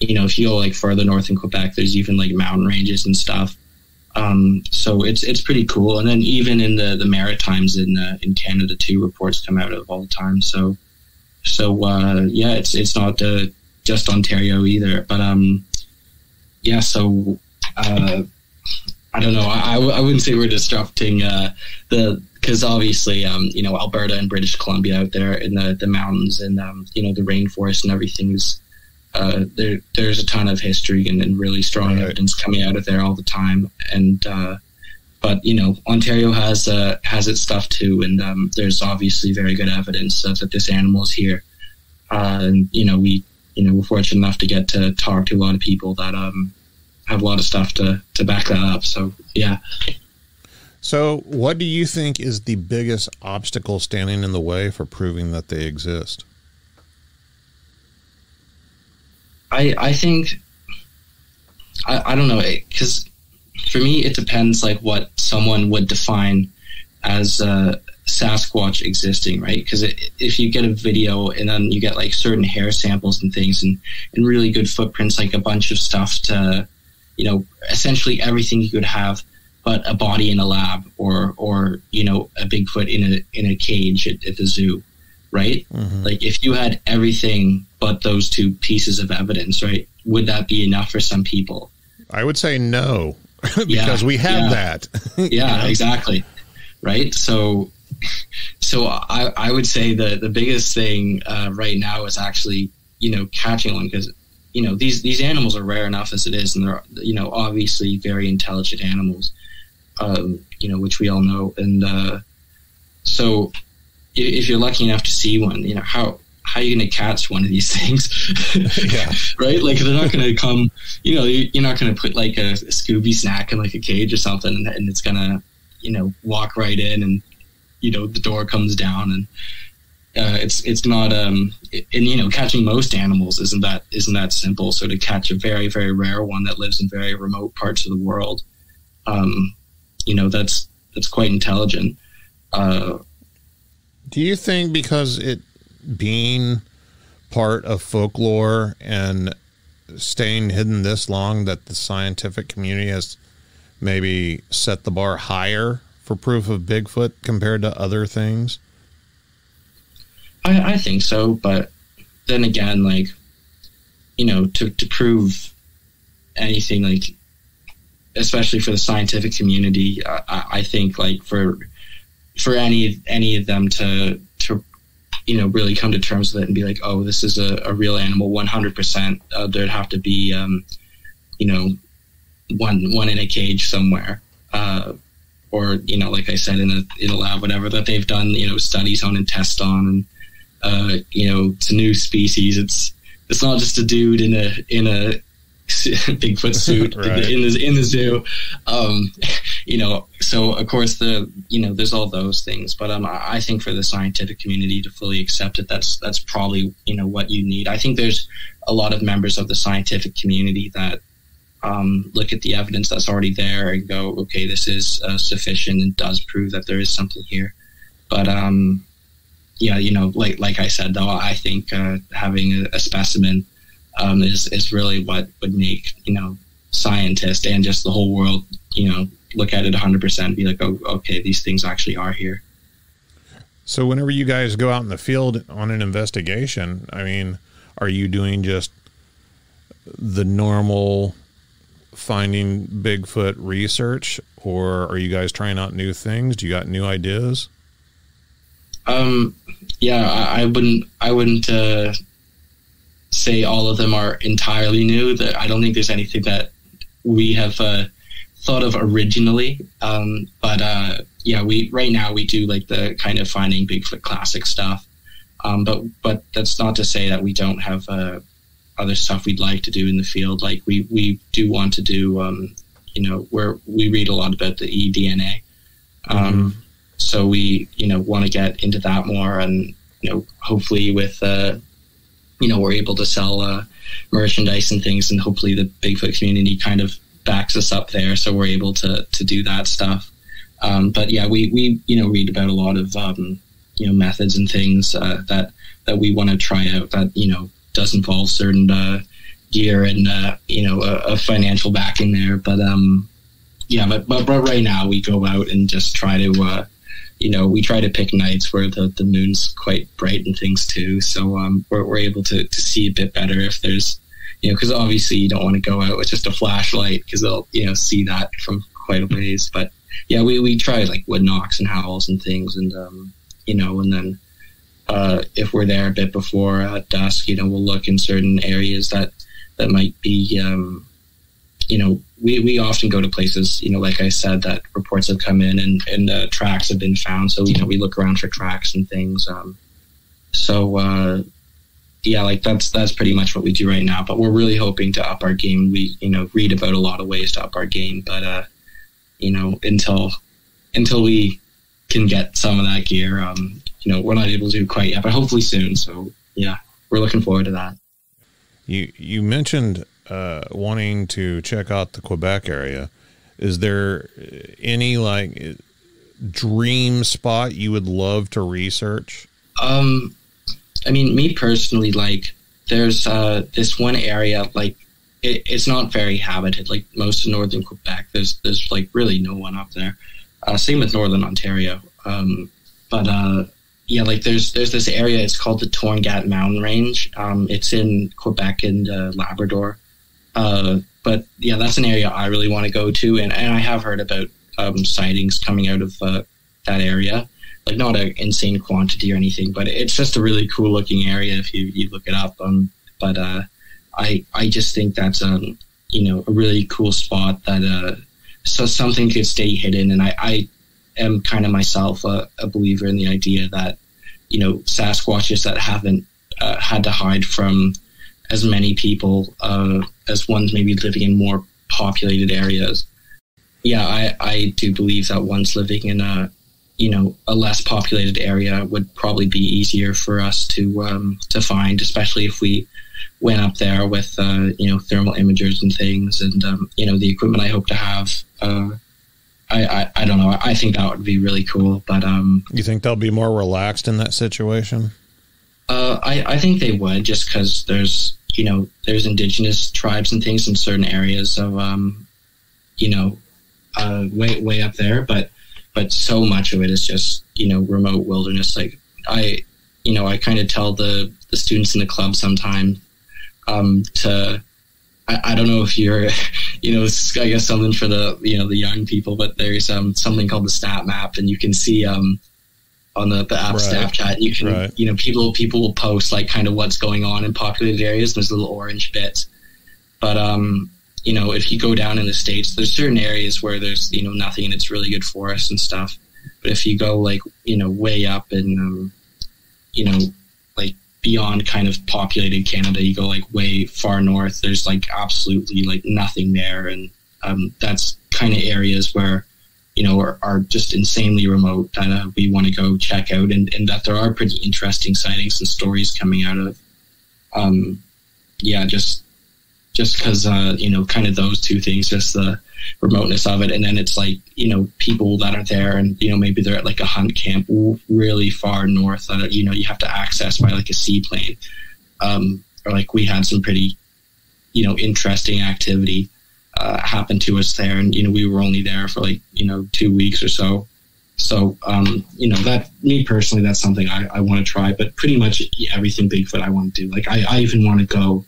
B: if you go like further north in Quebec, there's even like mountain ranges and stuff. So it's pretty cool. And then even in the Maritimes in Canada too, reports come out of all the time. So it's not just Ontario either. But I don't know. I wouldn't say we're disrupting because obviously Alberta and British Columbia out there in the mountains and the rainforest and everything is there's a ton of history and really strong evidence coming out of there all the time. And but Ontario has its stuff too, and there's obviously very good evidence that this animal is here. And we're fortunate enough to get to talk to a lot of people that have a lot of stuff to back that up. So, yeah.
A: So what do you think is the biggest obstacle standing in the way for proving that they exist?
B: I think, I don't know, because for me, it depends like what someone would define as Sasquatch existing, right? Because if you get a video and then you get like certain hair samples and things and really good footprints, like a bunch of stuff to, essentially everything you could have but a body in a lab or a Bigfoot in a cage at the zoo, right? Like if you had everything but those two pieces of evidence, right, would that be enough for some people?
A: I would say no, because we have that.
B: Yeah, exactly. Right. So I would say the biggest thing right now is actually, catching one, because, these animals are rare enough as it is, and they're, obviously very intelligent animals, which we all know. And so if you're lucky enough to see one, how are you going to catch one of these things?
A: Yeah.
B: Right? Like they're not going to come, you're not going to put like a Scooby snack in like a cage or something and it's going to, walk right in and, the door comes down and it's not, and catching most animals isn't that simple. So to catch a very, very rare one that lives in very remote parts of the world, that's quite intelligent.
A: Do you think because it being part of folklore and staying hidden this long that the scientific community has maybe set the bar higher for proof of Bigfoot compared to other things?
B: I think so, but then again, like to prove anything, like, especially for the scientific community, I think, like, for any of them to really come to terms with it and be like, oh, this is a real animal, 100%. There'd have to be, one in a cage somewhere, or like I said, in a lab, whatever, that they've done studies on and tests on, and it's a new species. It's not just a dude in a Bigfoot suit
A: right.
B: in the zoo. So of course there's all those things, but I think for the scientific community to fully accept it, that's probably what you need. I think there's a lot of members of the scientific community that look at the evidence that's already there and go, okay, this is sufficient and does prove that there is something here. But like I said, though, I think having a specimen is really what would make scientists and just the whole world look at it 100% and be like, oh, okay, these things actually are here.
A: So whenever you guys go out in the field on an investigation, I mean, are you doing just the normal finding Bigfoot research, or are you guys trying out new things? Do you got new ideas? I wouldn't say all of them are entirely new. That I don't think there's anything that we have thought of originally. We right now we do like the kind of finding Bigfoot classic stuff. But that's not to say that we don't have other stuff we'd like to do in the field. Like we do want to do, where we read a lot about the eDNA. So we, want to get into that more, and, hopefully with, we're able to sell merchandise and things, and hopefully the Bigfoot community kind of backs us up there, so we're able to do that stuff. We read about a lot of, methods and things that we want to try out that, does involve certain gear and, a financial backing there. But right now we go out and just try to, we try to pick nights where the moon's quite bright and things too. So we're able to see a bit better if there's, because obviously you don't want to go out with just a flashlight because they'll, see that from quite a ways. But yeah, we try like wood knocks and howls and things, and and then if we're there a bit before dusk, we'll look in certain areas that might be, we often go to places, like I said, that reports have come in and tracks have been found. So, we look around for tracks and things. That's pretty much what we do right now, but we're really hoping to up our game. We, read about a lot of ways to up our game, but, until we can get some of that gear, we're not able to do quite yet, but hopefully soon. So yeah, we're looking forward to that. You mentioned wanting to check out the Quebec area. Is there any like dream spot you would love to research? Me personally, like there's this one area, like it's not very habited, like most of northern Quebec. There's like really no one up there. Same with northern Ontario. There's this area, it's called the Torngat Mountain Range. It's in Quebec and Labrador. But yeah, that's an area I really want to go to. And I have heard about sightings coming out of that area. Like not an insane quantity or anything, but it's just a really cool looking area if you look it up. I just think that's a really cool spot that so something could stay hidden. And I am kind of myself a believer in the idea that Sasquatches that haven't had to hide from as many people as ones maybe living in more populated areas. Yeah, I do believe that ones living in a less populated area would probably be easier for us to find, especially if we went up there with thermal imagers and things, and the equipment I hope to have. I don't know. I think that would be really cool. But you think they'll be more relaxed in that situation?
B: I think they would, just because there's indigenous tribes and things in certain areas of way up there, but so much of it is just remote wilderness. Like I kind of tell the students in the club sometimes to, I don't know if you're, this is, I guess, something for the, the young people, but there's something called the Snap Map, and you can see on the app Snapchat, you can, people will post like kind of what's going on in populated areas. There's little orange bits. But, if you go down in the States, there's certain areas where there's, nothing and it's really good forest and stuff. But if you go like, way up and, like beyond kind of populated Canada, you go like way far north, there's like absolutely like nothing there. And that's kind of areas where, are just insanely remote that we want to go check out, and that there are pretty interesting sightings and stories coming out of. Just because, kind of those two things, just the remoteness of it. And then it's like, people that are there and, maybe they're at like a hunt camp really far north that, you have to access by like a seaplane. Or like we had some pretty, interesting activity happen to us there. And, we were only there for like, 2 weeks or so. So, that, me personally, that's something I want to try, but pretty much everything Bigfoot I want to do. Like I even want to go.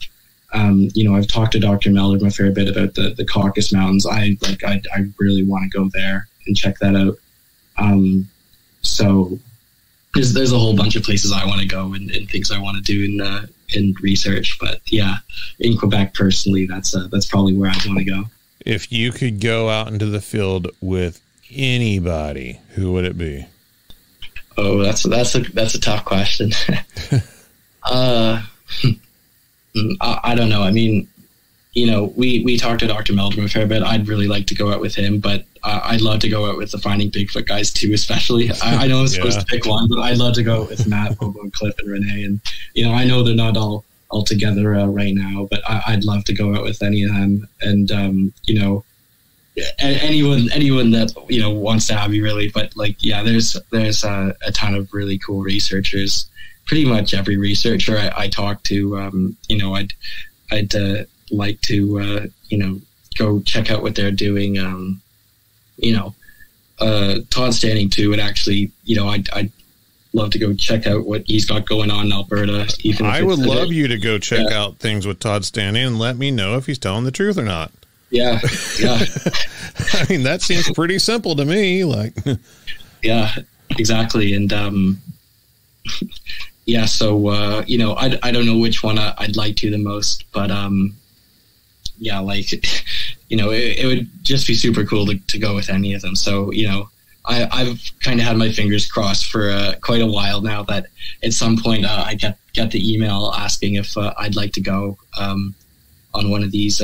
B: I've talked to Dr. Meldrum a fair bit about the Caucasus Mountains. I really want to go there and check that out. So there's a whole bunch of places I want to go and things I want to do in research. But yeah, in Quebec personally, that's probably where I'd want to go.
A: If you could go out into the field with anybody, who would it be?
B: Oh, that's a tough question. I don't know. I mean, we talked to Dr. Meldrum a fair bit. I'd really like to go out with him, but I'd love to go out with the Finding Bigfoot guys too, especially. I know I'm supposed to pick one, but I'd love to go with Matt, Bobo, Cliff, and Renee. And, I know they're not all together right now, but I'd love to go out with any of them. And, anyone that, wants to have me really. But like, yeah, there's a ton of really cool researchers. Pretty much every researcher I talk to, I'd like to, go check out what they're doing. Todd Standing too, and actually, I'd love to go check out what he's got going on in Alberta.
A: I would love you to go check out things with Todd Standing and let me know if he's telling the truth or not.
B: Yeah.
A: I mean, that seems pretty simple to me. Like,
B: yeah, exactly. And, yeah, so, I don't know which one I'd like to the most, but, yeah, like, it would just be super cool to go with any of them. So, I've kind of had my fingers crossed for quite a while now that at some point I get the email asking if I'd like to go on one of these,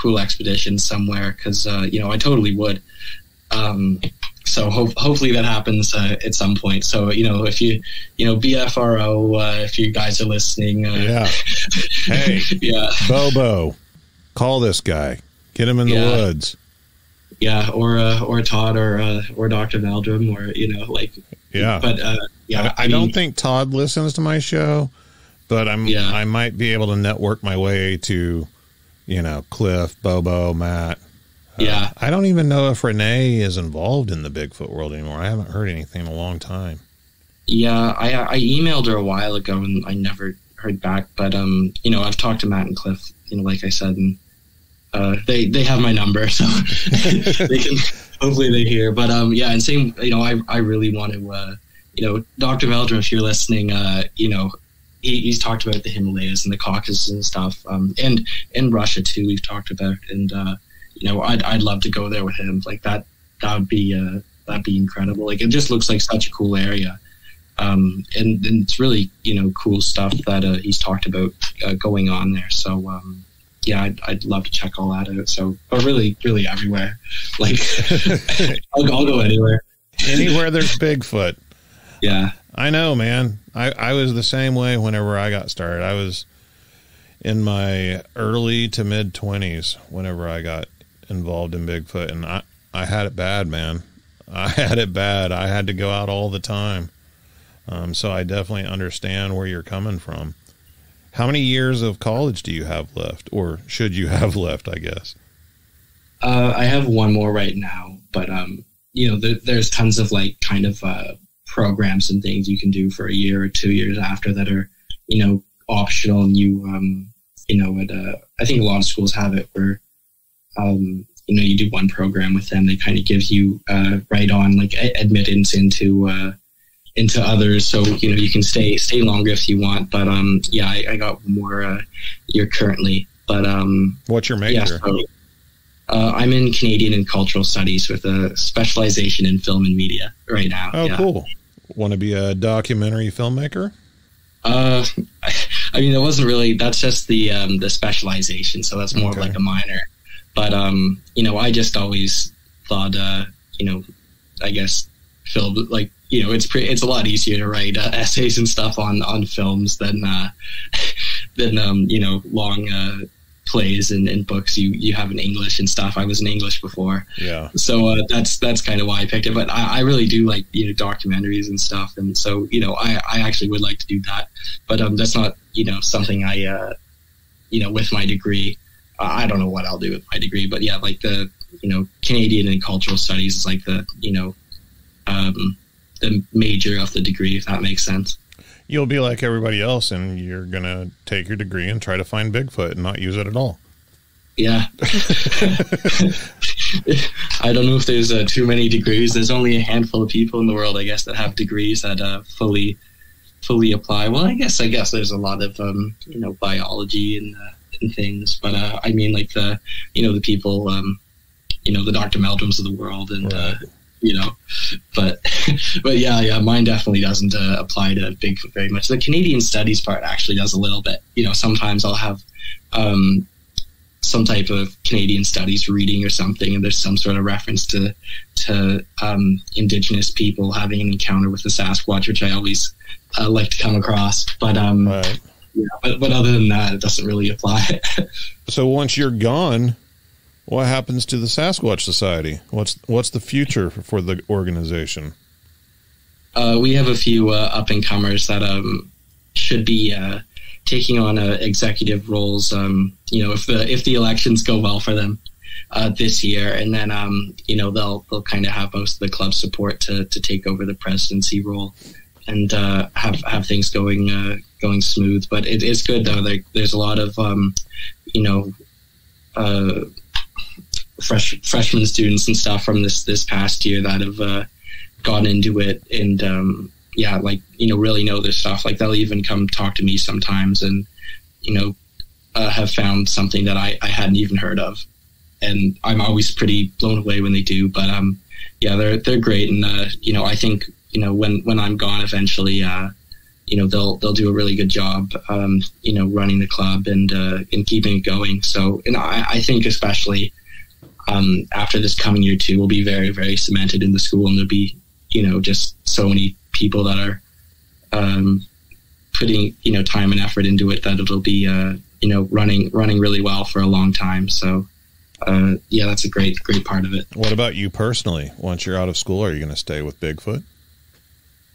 B: cool expeditions somewhere, because, I totally would. So hopefully that happens at some point. So, if you, BFRO, if you guys are listening.
A: Yeah. Hey,
B: yeah.
A: Bobo, call this guy. Get him in the woods.
B: Yeah. Or Todd or Dr. Meldrum or,
A: Yeah.
B: But,
A: I don't think Todd listens to my show, but I might be able to network my way to, Cliff, Bobo, Matt.
B: Yeah.
A: I don't even know if Renee is involved in the Bigfoot world anymore. I haven't heard anything in a long time.
B: Yeah, I emailed her a while ago and I never heard back. But, I've talked to Matt and Cliff, like I said, and they have my number, so they can, hopefully they hear. But, and same, I really want to, Dr. Meldrum, if you're listening, he's talked about the Himalayas and the Caucasus and stuff, and Russia too, we've talked about, and, I'd love to go there with him. Like that'd be incredible. Like it just looks like such a cool area. And it's really, cool stuff that he's talked about going on there. So, I'd love to check all that out. So, but really, really everywhere. Like I'll go anywhere.
A: Anywhere there's Bigfoot.
B: Yeah.
A: I know, man. I was the same way whenever I got started. I was in my early to mid 20s whenever I got involved in Bigfoot, and I had it bad, man. I had it bad. I had to go out all the time. So I definitely understand where you're coming from. How many years of college do you have left, or should you have left, I guess?
B: I have one more right now, but, there's tons of programs and things you can do for a year or 2 years after that are, optional, and I think a lot of schools have it where, you do one program with them. They kind of give you right on like admittance into others, so you can stay longer if you want. But I got more year currently. But
A: what's your major?
B: Yeah, so, I'm in Canadian and Cultural Studies with a specialization in film and media right now.
A: Oh, yeah. Cool. Want to be a documentary filmmaker?
B: I mean, it wasn't really. That's just the specialization, so that's more of like a minor. But I just always thought, I guess film, like, it's a lot easier to write essays and stuff on films than long plays and books you have in English and stuff. I was in English before, so that's kind of why I picked it. But I really do like documentaries and stuff, and so I actually would like to do that. But that's not something I with my degree. I don't know what I'll do with my degree, but yeah, like the Canadian and Cultural Studies is like the the major of the degree, if that makes sense.
A: You'll be like everybody else, and you're going to take your degree and try to find Bigfoot and not use it at all.
B: Yeah. I don't know if there's too many degrees. There's only a handful of people in the world, I guess, that have degrees that fully apply. Well, I guess there's a lot of, biology and things, but I mean, like the people, the Dr. Meldrums of the world, and
A: right.
B: But yeah, mine definitely doesn't apply to Bigfoot very much. The Canadian studies part actually does a little bit. Sometimes I'll have some type of Canadian studies reading or something, and there's some sort of reference to Indigenous people having an encounter with the Sasquatch, which I always like to come across. But
A: right.
B: Yeah, but other than that, it doesn't really apply.
A: So once you're gone, what happens to the Sasquatch Society? What's the future for the organization?
B: We have a few up-and-comers that should be taking on executive roles, if the elections go well for them this year. And then, they'll kind of have most of the club support to take over the presidency role and have things going smooth. But it's good, though. There's a lot of, freshman students and stuff from this past year that have gone into it and really know this stuff. Like they'll even come talk to me sometimes and have found something that I hadn't even heard of, and I'm always pretty blown away when they do. But they're great, and I think when I'm gone eventually, they'll do a really good job running the club and keeping it going. So, and I think especially after this coming year too, will be very, very cemented in the school, and there'll be just so many people that are putting time and effort into it that it'll be running really well for a long time. So that's a great part of it.
A: What about you personally? Once you're out of school, are you going to stay with Bigfoot?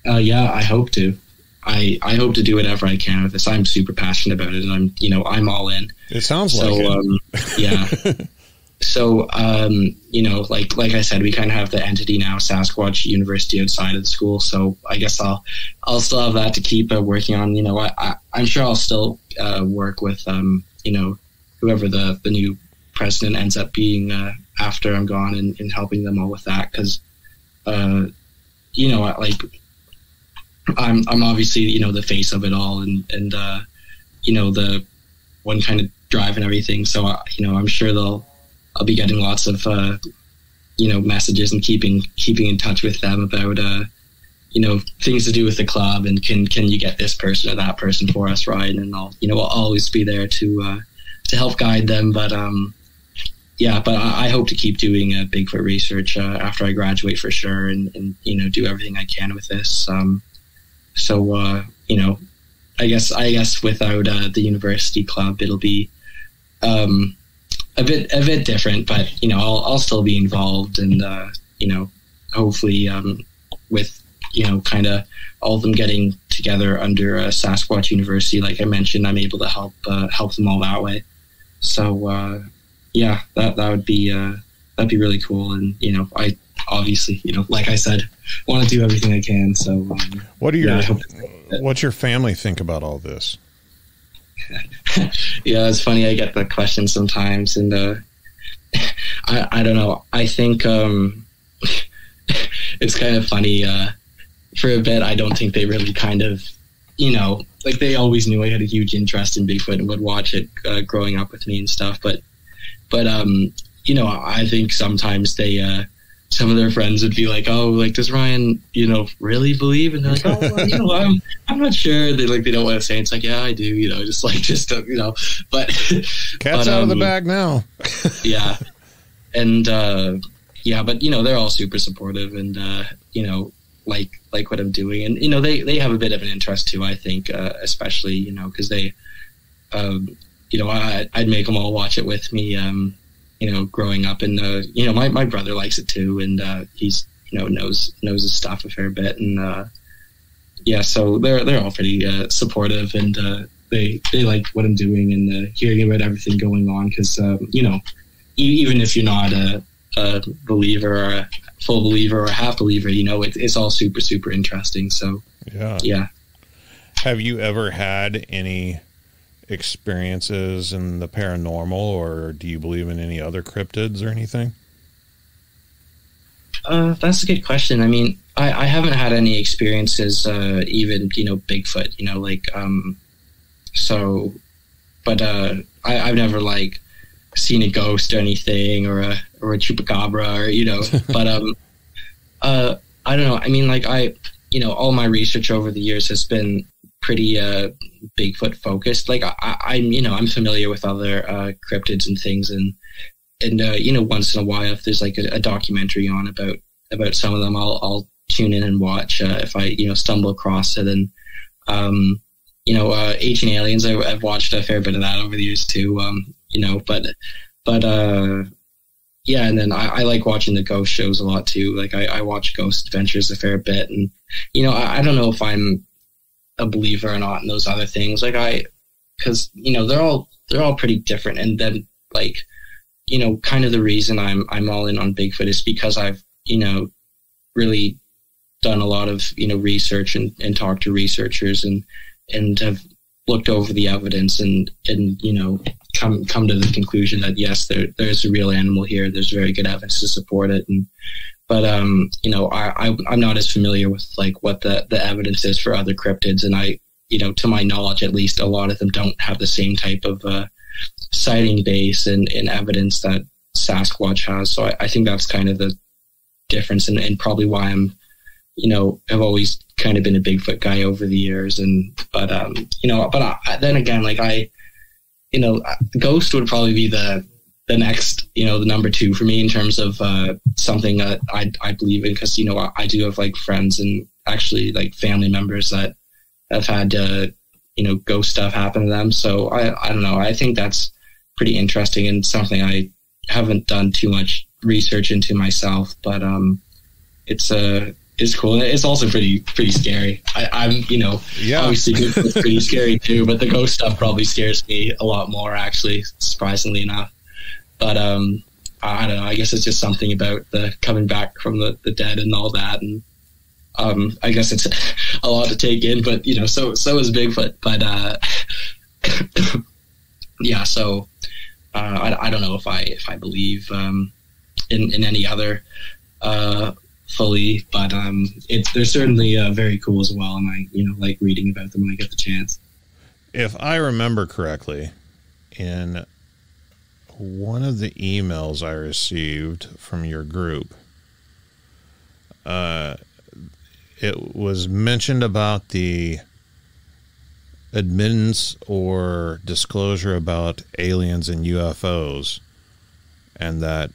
B: I hope to. I hope to do whatever I can with this. I'm super passionate about it, and I'm all in.
A: It sounds like it.
B: Yeah. So, like I said, we kind of have the entity now, Sasquatch University, outside of the school. So I guess I'll still have that to keep working on. I'm sure I'll still work with, whoever the new president ends up being after I'm gone, and helping them all with that. Cause, I'm obviously, the face of it all, and the one kind of driving everything. So, I'm sure I'll be getting lots of, messages and keeping in touch with them about, things to do with the club, and can you get this person or that person for us, right? And I'll always be there to help guide them. But, but I hope to keep doing Bigfoot research after I graduate for sure, and do everything I can with this. I guess without the university club, it'll be, a bit different, but I'll still be involved, and hopefully with kind of all of them getting together under Sasquatch University, like I mentioned, I'm able to help them all that way. So that would be that'd be really cool, and I obviously like I said, want to do everything I can. So
A: what's your family think about all this?
B: Yeah, it's funny. I get that question sometimes, and I don't know. I think it's kind of funny. For a bit, I don't think they really kind of, like they always knew I had a huge interest in Bigfoot and would watch it growing up with me and stuff. But I think sometimes they, some of their friends would be like, "Oh, like does Ryan, really believe?" And they're like, "Oh, well, I'm not sure." They don't want to say it. It's like, "Yeah, I do." But
A: cat's out of the bag now.
B: Yeah, and but they're all super supportive and like what I'm doing, and they have a bit of an interest too. I think, especially because they, I'd make them all watch it with me. Growing up, and my brother likes it too, and he's knows his stuff a fair bit, and so they're all pretty supportive, and they like what I'm doing and hearing about everything going on, because even if you're not a believer or a full believer or a half believer, it's all super, super interesting. So yeah.
A: Have you ever had any experiences in the paranormal, or do you believe in any other cryptids or anything?
B: That's a good question. I mean, I haven't had any experiences, even Bigfoot, I've never like seen a ghost or anything, or a chupacabra, but I don't know. I mean, like all my research over the years has been pretty Bigfoot focused. Like I'm familiar with other cryptids and things, and once in a while, if there's like a documentary on about some of them, I'll tune in and watch if I stumble across it. And Ancient Aliens, I've watched a fair bit of that over the years too. And then I like watching the ghost shows a lot too. Like I watch Ghost Adventures a fair bit, and I don't know if I'm a believer or not in those other things. Like because they're all pretty different, and then like kind of the reason I'm all in on Bigfoot is because I've really done a lot of research and talked to researchers and have looked over the evidence and come to the conclusion that yes, there's a real animal here. There's very good evidence to support it. But I'm not as familiar with like what the evidence is for other cryptids, and to my knowledge, at least, a lot of them don't have the same type of sighting base and evidence that Sasquatch has. So I think that's kind of the difference, and probably why I'm have always kind of been a Bigfoot guy over the years. But then again, like Ghost would probably be the next, the number two for me in terms of something that I believe in, because I do have like friends and actually like family members that have had ghost stuff happen to them. So I don't know. I think that's pretty interesting and something I haven't done too much research into myself, but it's cool. It's also pretty scary. I'm obviously it's pretty scary too, but the ghost stuff probably scares me a lot more, actually, surprisingly enough. But I don't know. I guess it's just something about the coming back from the dead and all that, and I guess it's a lot to take in. But so is Bigfoot. But yeah. So I don't know if I believe in any other fully, but they're certainly very cool as well, and I like reading about them when I get the chance.
A: If I remember correctly, in one of the emails I received from your group, it was mentioned about the admittance or disclosure about aliens and UFOs, and that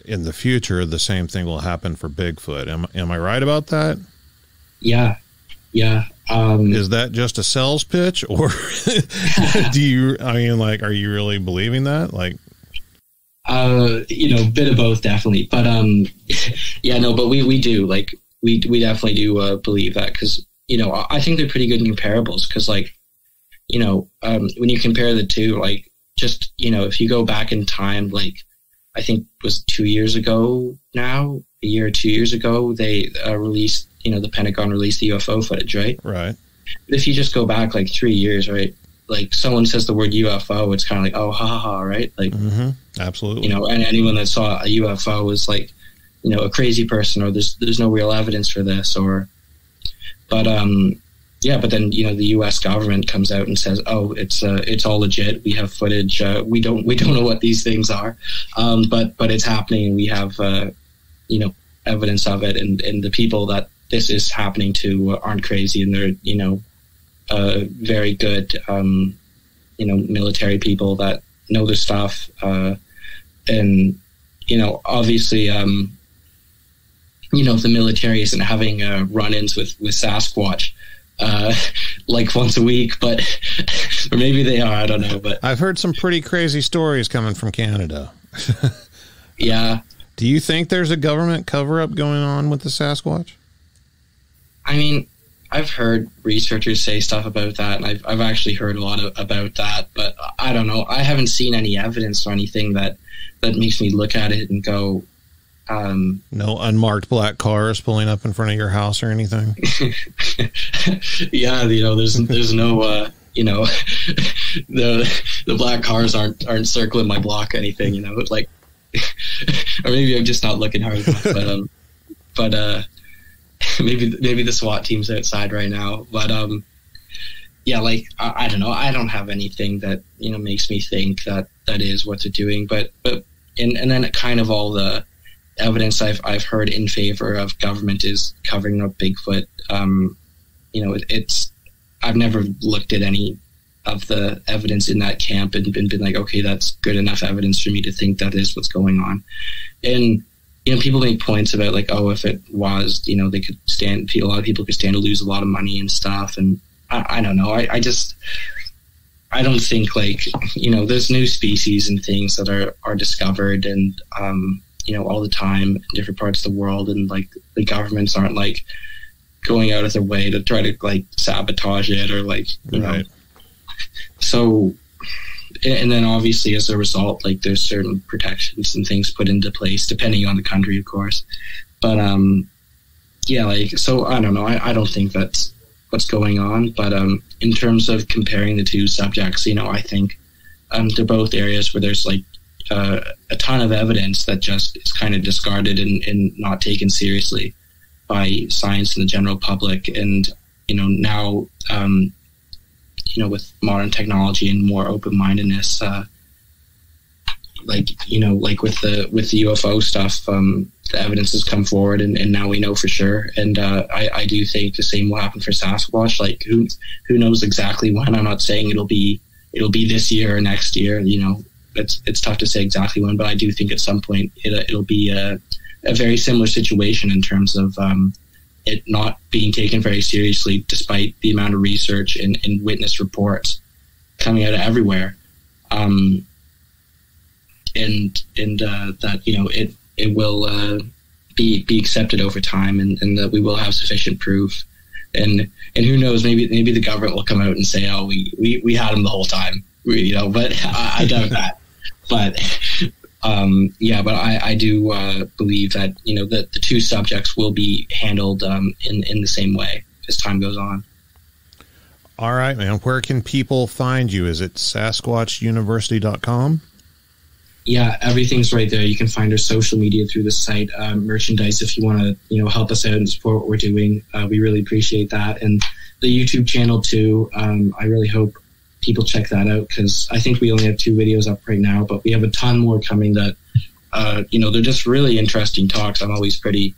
A: in the future the same thing will happen for Bigfoot. Am I right about that?
B: Yeah.
A: Is that just a sales pitch, or are you really believing that? Like,
B: bit of both, definitely. But but we do, like, we definitely do believe that, because I think they're pretty good in comparables, because like when you compare the two, like, just if you go back in time, like I think it was 2 years ago now, a year or 2 years ago, they released, the Pentagon released the UFO footage, right?
A: Right.
B: But if you just go back like 3 years, right, like someone says the word UFO, it's kind of like, oh, ha ha ha, right? Like,
A: absolutely.
B: You know, and anyone that saw a UFO is like, you know, a crazy person, or there's no real evidence for this, but then, you know, the U.S. government comes out and says, oh, it's all legit. We have footage. We don't know what these things are, but it's happening. And we have, you know, evidence of it, and the people that this is happening to aren't crazy, and they're, you know, very good, you know, military people that know their stuff, and, you know, obviously, you know, the military isn't having run-ins with Sasquatch like once a week, but or maybe they are, I don't know. But
A: I've heard some pretty crazy stories coming from Canada.
B: Yeah.
A: Do you think there's a government cover-up going on with the Sasquatch?
B: I mean, I've heard researchers say stuff about that, and I've actually heard a lot about that, but I don't know. I haven't seen any evidence or anything that makes me look at it and go,
A: no unmarked black cars pulling up in front of your house or anything.
B: Yeah, you know, there's no, you know, the black cars aren't circling my block or anything, you know, like, or maybe I'm just not looking hard enough, but maybe the SWAT team's outside right now, but yeah, like, I don't know, I don't have anything that, you know, makes me think that is what they're doing, but and then kind of all the evidence I've heard in favor of government is covering up Bigfoot. You know, I've never looked at any of the evidence in that camp and been like, okay, that's good enough evidence for me to think that is what's going on. And, you know, people make points about like, oh, if it was, you know, a lot of people could stand to lose a lot of money and stuff. And I don't know. I don't think, like, you know, there's new species and things that are discovered and, you know, all the time in different parts of the world, and like the governments aren't like going out of their way to try to like sabotage it or like, you know. So, and then obviously as a result, like there's certain protections and things put into place depending on the country, of course. But yeah, like, so I don't know. I don't think that's what's going on. But in terms of comparing the two subjects, you know, I think they're both areas where there's like a ton of evidence that just is kind of discarded and not taken seriously by science and the general public. And, you know, now, you know, with modern technology and more open-mindedness, like, you know, like with the UFO stuff, the evidence has come forward and now we know for sure. And I do think the same will happen for Sasquatch. Like, who knows exactly when? I'm not saying it'll be this year or next year, you know. It's tough to say exactly when, but I do think at some point it'll be a very similar situation in terms of it not being taken very seriously, despite the amount of research and witness reports coming out of everywhere, and that, you know, it will be accepted over time, and that we will have sufficient proof, and who knows, maybe the government will come out and say, oh, we had them the whole time, you know, but I doubt that. But yeah, but I do believe that, you know, that the two subjects will be handled in the same way as time goes on.
A: All right, man. Where can people find you? Is it SasquatchUniversity.com? Yeah,
B: everything's right there. You can find our social media through the site, merchandise if you want to, you know, help us out and support what we're doing. We really appreciate that. And the YouTube channel too. I really hope people check that out, because I think we only have 2 videos up right now, but we have a ton more coming that, you know, they're just really interesting talks. I'm always pretty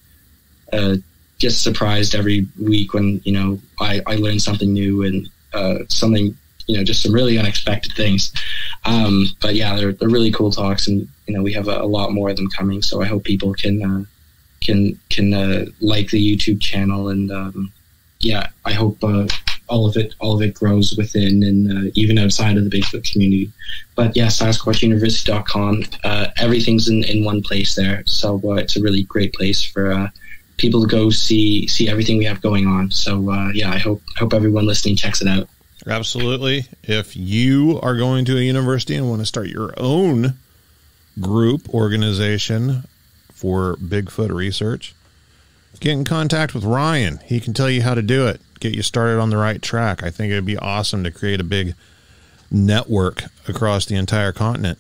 B: just surprised every week when, you know, I learn something new and something, you know, just some really unexpected things. But yeah, they're really cool talks, and, you know, we have a lot more of them coming. So I hope people can like the YouTube channel, and yeah, I hope all of it grows within and even outside of the Bigfoot community. But yeah, SasquatchUniversity.com, everything's in one place there. So it's a really great place for people to go see everything we have going on. So yeah, I hope everyone listening checks it out.
A: Absolutely. If you are going to a university and want to start your own group organization for Bigfoot research, get in contact with Ryan. He can tell you how to do it, get you started on the right track. I think it'd be awesome to create a big network across the entire continent.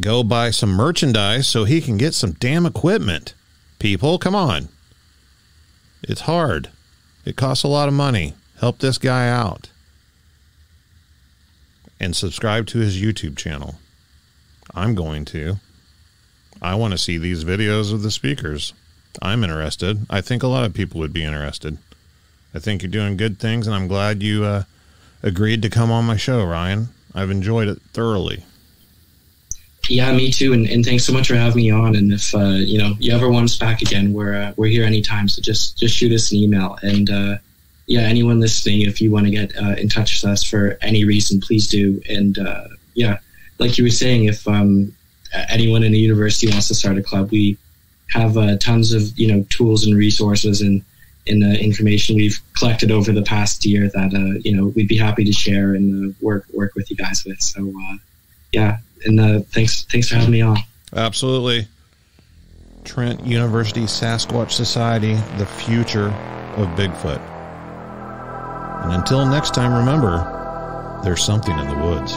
A: Go buy some merchandise so he can get some damn equipment. People, come on. It's hard. It costs a lot of money. Help this guy out. And subscribe to his YouTube channel. I'm going to. I want to see these videos of the speakers. I'm interested. I think a lot of people would be interested. I think you're doing good things, and I'm glad you agreed to come on my show, Ryan. I've enjoyed it thoroughly.
B: Yeah, me too. And thanks so much for having me on. And if you ever want us back again, we're here anytime. So just shoot us an email. And anyone listening, if you want to get in touch with us for any reason, please do. And like you were saying, if anyone in the university wants to start a club, we have tons of tools and resources and information we've collected over the past year that we'd be happy to share and work with you guys with. So and thanks for having me on.
A: Absolutely. Trent University Sasquatch Society, the future of Bigfoot. And until next time, remember, there's something in the woods.